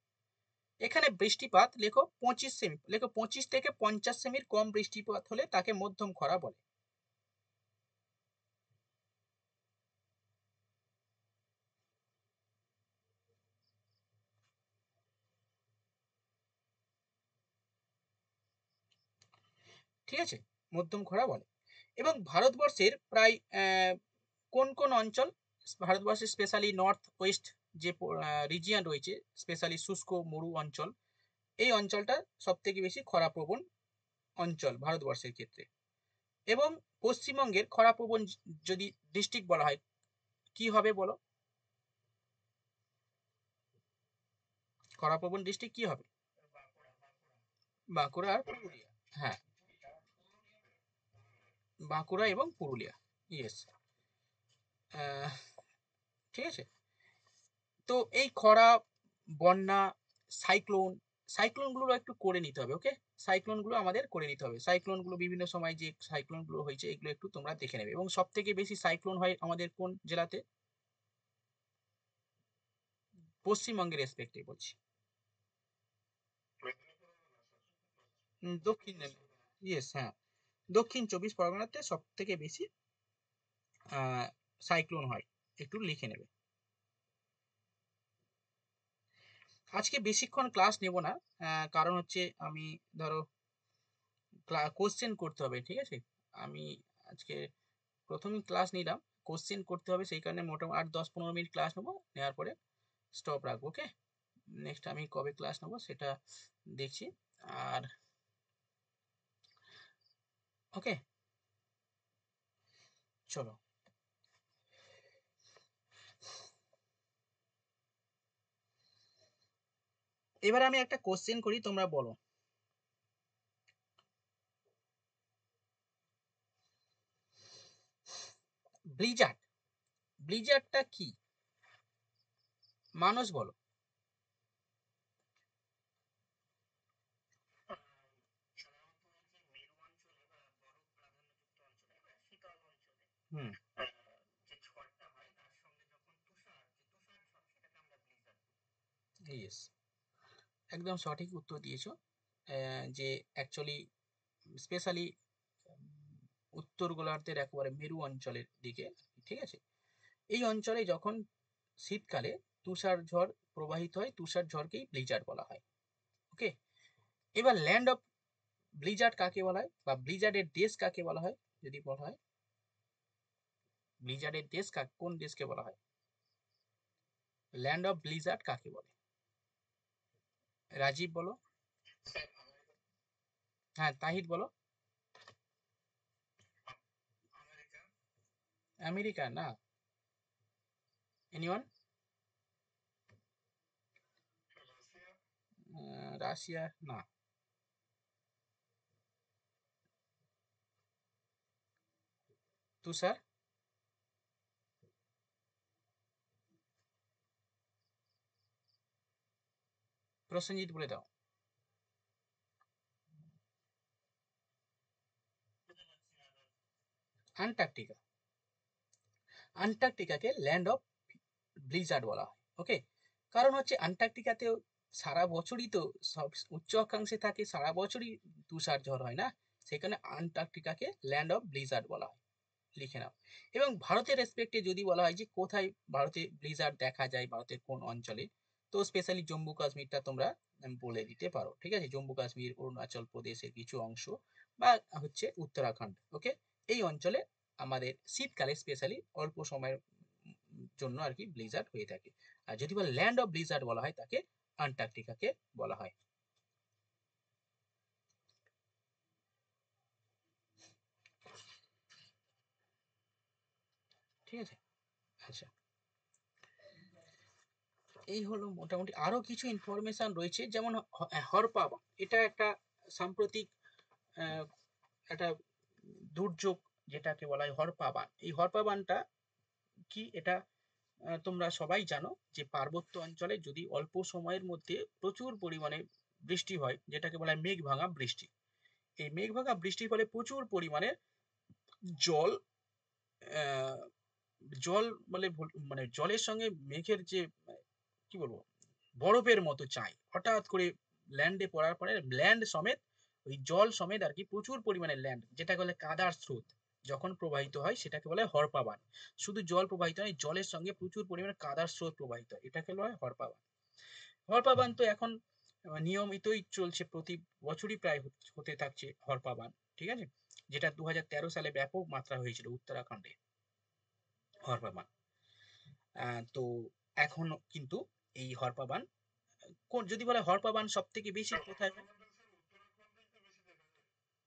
এখানে বৃষ্টিপাত লেখো 25 সেমি, লেখো 25 থেকে 50 সেমির কম বৃষ্টিপাত হলে তাকে মধ্যম খরা বলে। ঠিক আছে, মধ্যম খরা বলে। এবং ভারতবর্ষের প্রায় কোন কোন অঞ্চল, ভারতবর্ষের স্পেশালি নর্থ ওয়েস্ট যে রিজিয়ন রয়েছে, স্পেশালি শুষ্ক মরু অঞ্চল, এই অঞ্চলটা সব থেকে বেশি খরাপ্রবণ অঞ্চল ভারতবর্ষের ক্ষেত্রে। এবং পশ্চিমবঙ্গের খরাপ্রবণ যদি ডিস্ট্রিক্ট বলা হয় কি হবে বলো? খরাপ্রবণ ডিস্ট্রিক্ট কি হবে? বাঁকুড়া আর পুরুলিয়া। হ্যাঁ, বাঁকুড়া এবং পুরুলিয়া। ইয়েস। ঠিক আছে। তো এই খরা, বন্যা, সাইক্লোন, সাইক্লোনগুলো একটু করে নিতে হবে। ওকে, সাইক্লোনগুলো আমাদের করে নিতে হবে। সাইক্লোনগুলো বিভিন্ন সময় যে সাইক্লোনগুলো হয়েছে এগুলো একটু তোমরা দেখে নেবে। এবং সব থেকে বেশি সাইক্লোন হয় আমাদের কোন জেলাতে? পশ্চিমবঙ্গের রেসপেক্টে বলছি। দক্ষিণ, ইয়েস, হ্যাঁ, দক্ষিণ 24 পরগনাতে সব থেকে বেশি সাইক্লোন হয়, একটু লিখে নেবে। আজকে বেশিক্ষণ ক্লাস নেব না, কারণ হচ্ছে আমি ধরো কোশ্চেন করতে হবে, ঠিক আছে? আমি আজকে প্রথমেই ক্লাস নিলাম, কোশ্চেন করতে হবে, সেই কারণে মোটামুটি 8-10-15 মিনিট ক্লাস নেবো, নেওয়ার পরে স্টপ রাখবো। ওকে, নেক্সট আমি কবে ক্লাস নেবো সেটা দেখছি। আর ওকে, চলো এবার আমি একটা কোশ্চেন করি, তোমরা বলো। ব্লিজার্ড, ব্লিজার্ডটা কি? মানুষ বলো। হুম, ইয়েস, একদম সঠিক উত্তর দিয়েছো। যে অ্যাকচুয়ালি স্পেশালি উত্তর গোলার্ধের একেবারে মেরু অঞ্চলের দিকে, ঠিক আছে, এই অঞ্চলে যখন শীতকালে তুষার ঝড় প্রবাহিত হয়, তুষার ঝড়কেই ব্লিজার্ড বলা হয়। ওকে, এবার ল্যান্ড অফ ব্লিজার্ড কাকে বলা হয় বা ব্লিজার্ডের দেশ কাকে বলা হয় যদি বলা হয়? ব্লিজার্ডের দেশ কোন দেশকে বলা হয়? ল্যান্ড অফ ব্লিজার্ড কাকে বলে? রাজীব বলো। হ্যাঁ, তাহিদ বলো। আমেরিকা না? এনিওয়ান? রাশিয়া না? তুষার? প্রসেনজিৎ বলে দাও। আন্টার্কটিকা, আন্টার্কটিকাকে ল্যান্ড অফ ব্লিজার্ড বলা হয়। ওকে, কারণ হচ্ছে আন্টার্কটিকাতেও সারা বছরই তো সব উচ্চ অক্ষাংশে থাকে, সারা বছরই তুষার ঝড় হয় না, সেখানে আন্টার্কটিকাকে ল্যান্ড অফ ব্লিজার্ড বলা হয়, লিখে নাও। এবং ভারতের রেসপেক্টে যদি বলা হয় যে কোথায় ভারতে ব্লিজার্ড দেখা যায়, ভারতের কোন অঞ্চলে, তো স্পেশালি জম্মু কাশ্মীরটা তোমরা বলে দিতে পারো, ঠিক আছে? জম্মু কাশ্মীর, অরুণাচল প্রদেশের কিছু অংশ বা হচ্ছে উত্তরাখণ্ড, ওকে? এই অঞ্চলে আমাদের শীতকালে স্পেশালি অল্প সময়ের জন্য আর কি ব্লিজার্ড হয়ে থাকে। আর যদি বলে ল্যান্ড অফ ব্লিজার্ড বলা হয়, তাকে আন্টার্কটিকাকে বলা হয়। ঠিক আছে, আচ্ছা, এই হলো মোটামুটি। আরো কিছু ইনফরমেশন রয়েছে, যেমন হরপা, এটা একটা সাম্প্রতিক আহ, একটা দুর্যোগ যেটাকে বলা হয় হরপা বান। এই হরপা বানটা কি, এটা তোমরা সবাই জানো যে পার্বত্য অঞ্চলে যদি অল্প সময়ের মধ্যে প্রচুর পরিমাণে বৃষ্টি হয়, যেটাকে বলা হয় মেঘ ভাঙা বৃষ্টি। এই মেঘ ভাঙা বৃষ্টির ফলে প্রচুর পরিমাণে জল, আহ, জল মানে মানে জলের সঙ্গে মেঘের যে কি বলবো, বরফের মতো চাই হঠাৎ করে ল্যান্ডে পড়ার পরে ল্যান্ড সমেত, ওই জল সমেত আর কি প্রচুর পরিমাণে ল্যান্ড, যেটাকে বলে কাদার স্রোত, যখন প্রবাহিত হয় সেটাকে বলে হরপাবান। শুধু জল প্রবাহিত হয়, জলের সঙ্গে প্রচুর পরিমাণে কাদার স্রোত প্রবাহিত হয়, এটাকে বলা হয় হরপাবান। হরপাবান তো এখন নিয়মিতই চলছে, প্রতি বছরই প্রায় হতে থাকছে হরপাবান, ঠিক আছে? যেটা 2013 সালে ব্যাপক মাত্রা হয়েছিল উত্তরাখণ্ডে হরপাবান। তো এখনো কিন্তু এই হরপাবান, কোন যদি বলে হরপাবান সব থেকে বেশি কোথায় হয়?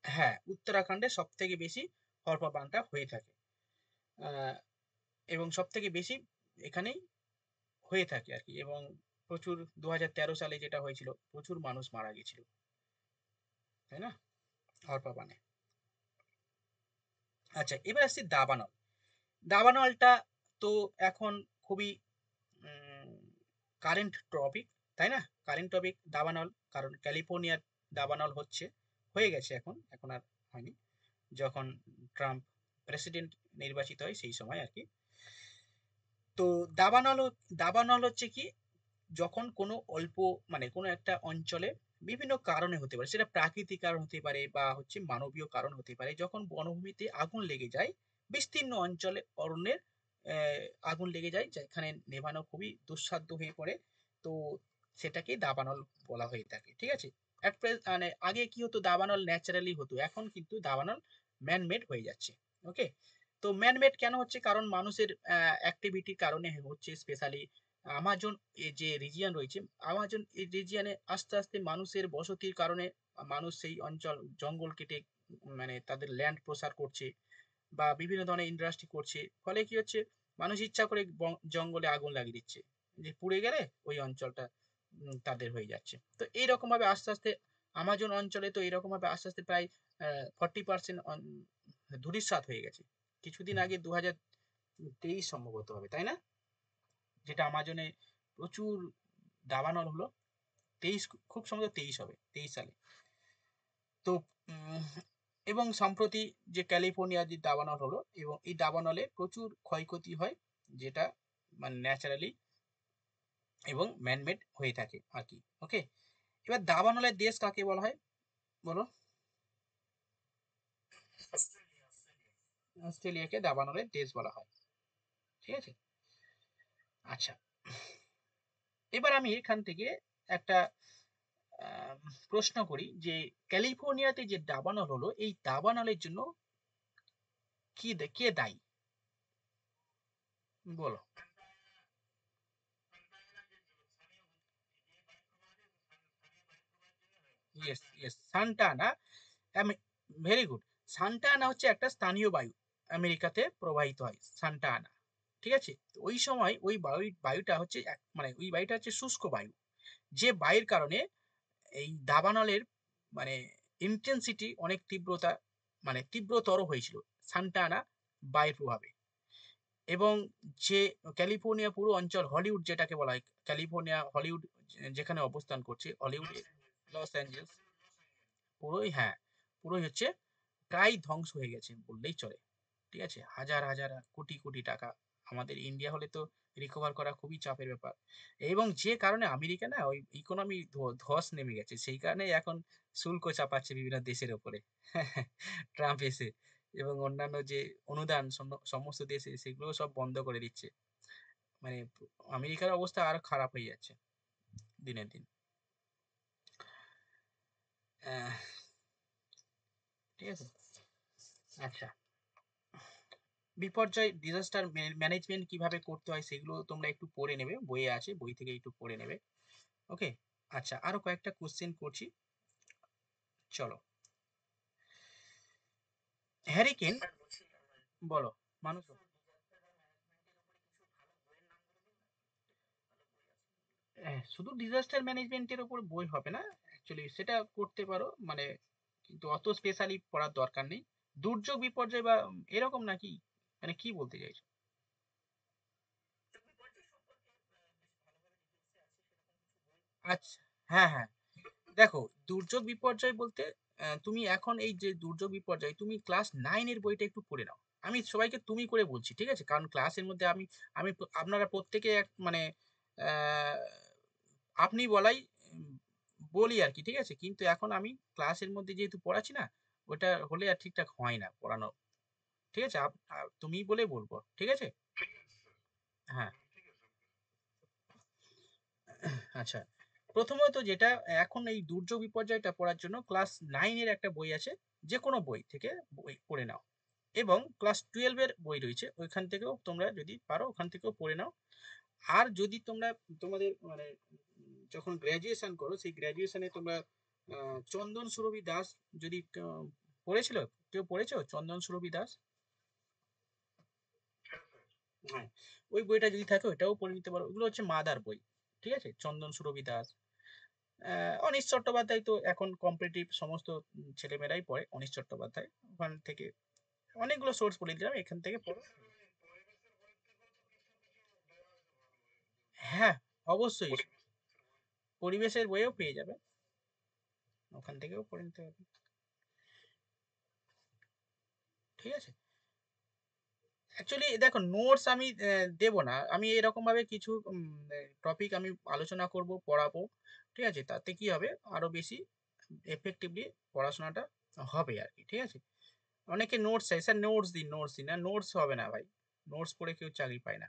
হ্যাঁ, উত্তরাখণ্ডে সব থেকে বেশি হরপাবানটা হয়ে থাকে। আহ, এবং সব থেকে বেশি এখানেই হয়ে থাকে আর কি। এবং প্রচুর 2013 সালে যেটা হয়েছিল, প্রচুর মানুষ মারা গেছিল, তাই না, হরপাবানে। আচ্ছা, এবার আসছি দাবানল। দাবানলটা তো এখন খুবই কারেন্ট টপিক, তাই না? কারেন্ট টপিক দাবানল, কারণ ক্যালিফোর্নিয়ার দাবানল হয়ে গেছে, এখন আর হয়নি। যখন ট্রাম্প প্রেসিডেন্ট নির্বাচিত হয় সেই সময় আর কি। তো দাবানল হচ্ছে কি, যখন কোনো অল্প মানে কোনো একটা অঞ্চলে বিভিন্ন কারণে হতে পারে, সেটা প্রাকৃতিক কারণ হতে পারে বা হচ্ছে মানবীয় কারণ হতে পারে, যখন বনভূমিতে আগুন লেগে যায়, বিস্তীর্ণ অঞ্চলে অরণ্যের আগুন লেগে যায়, যেখানে নেভানো খুবই দুঃসাধ্য হয়ে পড়ে, তো সেটাকে দাবানল বলা হয়ে থাকে, ঠিক আছে? মানে আগে কি হতো, দাবানল ন্যাচারালি হতো, এখন কিন্তু দাবানল ম্যানমেড হয়ে যাচ্ছে, ওকে? তো ম্যানমেড কেন হচ্ছে, কারণ মানুষের অ্যাক্টিভিটির কারণে হচ্ছে। স্পেশালি আমাজন যে রিজিয়ন রয়েছে, আমাজন এই রিজিয়নে আস্তে আস্তে মানুষের বসতির কারণে মানুষ সেই অঞ্চল জঙ্গল কেটে মানে তাদের ল্যান্ড প্রসার করছে বা বিভিন্ন ধরনের ইন্ডাস্ট্রি করছে, ফলে কি হচ্ছে, মানুষ ইচ্ছা করে জঙ্গলে আগুন লাগিয়ে দিচ্ছে, যে পুড়ে গেলে ওই অঞ্চলটা তাদের হয়ে যাচ্ছে। তো এইরকম ভাবে আস্তে আস্তে আমাজন অঞ্চলে তো এরকম ভাবে আস্তে আস্তে প্রায় 40% ধূলিসাৎ হয়ে গেছে। কিছুদিন আগে 2023 সম্ভবত হবে, তাই না, যেটা আমাজনে প্রচুর দাবানল হলো, 23, খুব সম্ভবত 23 হবে, 23 সালে। তো এবং সম্প্রতি যে ক্যালিফোর্নিয়া যে দাবানল হলো, এবং এই দাবানলে প্রচুর ক্ষয়ক্ষতি হয়, যেটা মানে ন্যাচারালি এবং ম্যানমেড হয়ে থাকে আর কি, ওকে? এবার দাবানলের দেশ কাকে বলা হয়, বলো? অস্ট্রেলিয়াকে দাবানলের দেশ বলা হয়, ঠিক আছে? আচ্ছা, এবার আমি এখান থেকে একটা প্রশ্ন করি, যে ক্যালিফোর্নিয়াতে যে দাবানল হলো, এই দাবানলের জন্য কে দায়ী, বলো? ইয়েস, ইয়েস, সান্টা আনা। Very good. সান্টা আনা হচ্ছে একটা স্থানীয় বায়ু, আমেরিকাতে প্রবাহিত হয় সান্টা আনা, ঠিক আছে? ওই সময় ওই বায়ুটা হচ্ছে মানে ওই বায়ুটা হচ্ছে শুষ্ক বায়ু, যে বায়ুর কারণে এই দাবানলের মানে ইন্টেন্সিটি অনেক মানে তীব্রতর হয়েছিল সান্টা আনা বায়ুর প্রভাবে। এবং যে ক্যালিফোর্নিয়া পুরো অঞ্চল, হলিউড যেটাকে বলা হয়, ক্যালিফোর্নিয়া হলিউড যেখানে অবস্থান করছে, হলিউড, লস অ্যাঞ্জেলস, পুরোই, হ্যাঁ, পুরোই হচ্ছে প্রায় ধ্বংস হয়ে গেছে বললেই চলে, ঠিক আছে? হাজার হাজার কোটি কোটি টাকা, আমাদের ইন্ডিয়া হলে তো রিকভার করা খুবই চাপের ব্যাপার। এবং যে কারণে আমেরিকা না ওই ইকোনমি ধস নেমে গেছে, সেই কারণে এখন শুল্ক চাপাচ্ছে বিভিন্ন দেশের ওপরে ট্রাম্প এসে, এবং অন্যান্য যে অনুদান সমস্ত দেশে, সেগুলো সব বন্ধ করে দিচ্ছে। মানে আমেরিকার অবস্থা আরো খারাপ হয়ে যাচ্ছে। দিনের দিন। আহ, ঠিক আছে। আচ্ছা, বিপর্যয় ডিজাস্টার ম্যানেজমেন্ট কিভাবে করতে হয় সেগুলো তোমরা একটু পড়ে নেবে, বইয়ে আছে, বই থেকে একটু পড়ে নেবে। ওকে। আচ্ছা, আরো কয়েকটা কোশ্চেন করছি, চলো। হ্যারিকেন, বলো, মানুষ, শুধু ডিজাস্টার ম্যানেজমেন্টের উপর বই হবে না, অ্যাকচুয়ালি সেটা করতে পারো, মানে কিন্তু অত স্পেশালি পড়ার দরকার নেই। দুর্যোগ বিপর্যয় বা এরকম নাকি, মানে কি বলতে চাইছো? আচ্ছা, হ্যাঁ হ্যাঁ, দেখো, দুর্যোগ বিপর্যয় বলতে তুমি এখন এই যে দুর্যোগ বিপর্যয়, তুমি ক্লাস 9 এর বইটা একটু পড়ে নাও। আমি সবাইকে তুমি করে বলছি, ঠিক আছে? কারণ ক্লাসের মধ্যে আপনারা প্রত্যেকে মানে আহ, আপনি বলাই উম, বলি আর কি, ঠিক আছে? কিন্তু এখন আমি ক্লাসের মধ্যে যেহেতু পড়াচ্ছি না, ওটা হলে আর ঠিকঠাক হয় না পড়ানো, ঠিক আছে? তুমি বলে বলবো, ঠিক আছে? হ্যাঁ, আচ্ছা। প্রথমত যেটা, এখন এই দুর্যোগ বিপর্যয়টা পড়ার জন্য ক্লাস 9 এর একটা বই আছে, যে কোনো বই থেকে বই পড়ে নাও। এবং ক্লাস 12 এর বই রয়েছে, ওইখান থেকেও তোমরা যদি পারো ওখান থেকেও পড়ে নাও। আর যদি তোমরা তোমাদের মানে যখন গ্র্যাজুয়েশন করো, সেই গ্র্যাজুয়েশনে তোমরা চন্দন সুরভি দাস যদি পড়েছিল, কেউ পড়েছো চন্দন সুরভি দাস? হ্যাঁ, ওই বইটা যদি থাকে ওইটাও পড়ে নিতে পারো। ওগুলো হচ্ছে মাদার বই, ঠিক আছে? চন্দন সুরভি দাস, অনিশ চট্টোপাধ্যায় তো এখন কম্পিটিটিভ সমস্ত ছেলেমেয়েরাই পড়ে, অনিশ চট্টোপাধ্যায়, ওখান থেকে অনেকগুলো সোর্স বলে দিলাম, এখান থেকে পড়ো। হ্যাঁ, অবশ্যই, পরিবেশের বইও পেয়ে যাবে, ওখান থেকেও পড়ে নিতে হবে, ঠিক আছে? অ্যাকচুয়ালি দেখো, নোটস আমি দেব না, আমি এরকম ভাবে কিছু টপিক আমি আলোচনা করব, পড়াবো, ঠিক আছে? তাতে কি হবে, আরো বেশি এফেক্টিভলি পড়াশোনাটা হবে আর কি, ঠিক আছে? অনেকে নোটস চাই, স্যার নোটস দিন, নোটস দিন, না নোটস হবে না ভাই, নোটস পড়ে কেউ চাকরি পায় না।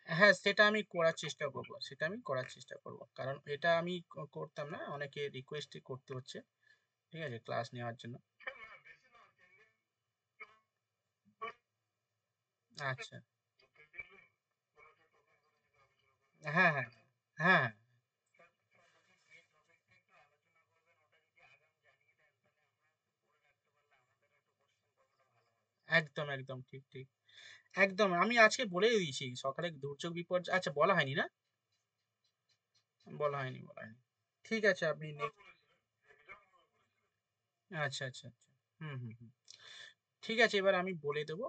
হ্যাঁ, সেটা আমি করার চেষ্টা করব, সেটা আমি করার চেষ্টা করব, কারণ এটা আমি করতাম না, অনেকে রিকোয়েস্ট করতে হচ্ছে, ঠিক আছে, ক্লাস নেওয়ার জন্য। আচ্ছা, হ্যাঁ হ্যাঁ হ্যাঁ, একদম একদম, ঠিক ঠিক, একদম। আমি আজকে বলে দিয়েছি সকালে দুর্যোগ বিপর্যয়, আচ্ছা বলা হয়নি না, বলা হয়নি, বলা হয়নি। ঠিক আছে, আপনি আচ্ছা আচ্ছা আচ্ছা, হুম হুম হুম, ঠিক আছে, এবার আমি বলে দেবো,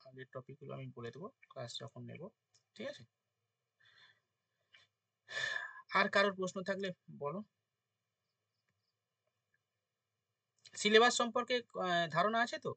আগের টপিকগুলো আমি বলে দেবো ক্লাস যখন নেব, ঠিক আছে? আর কারোর প্রশ্ন থাকলে বলো। সিলেবাস সম্পর্কে ধারণা আছে তো?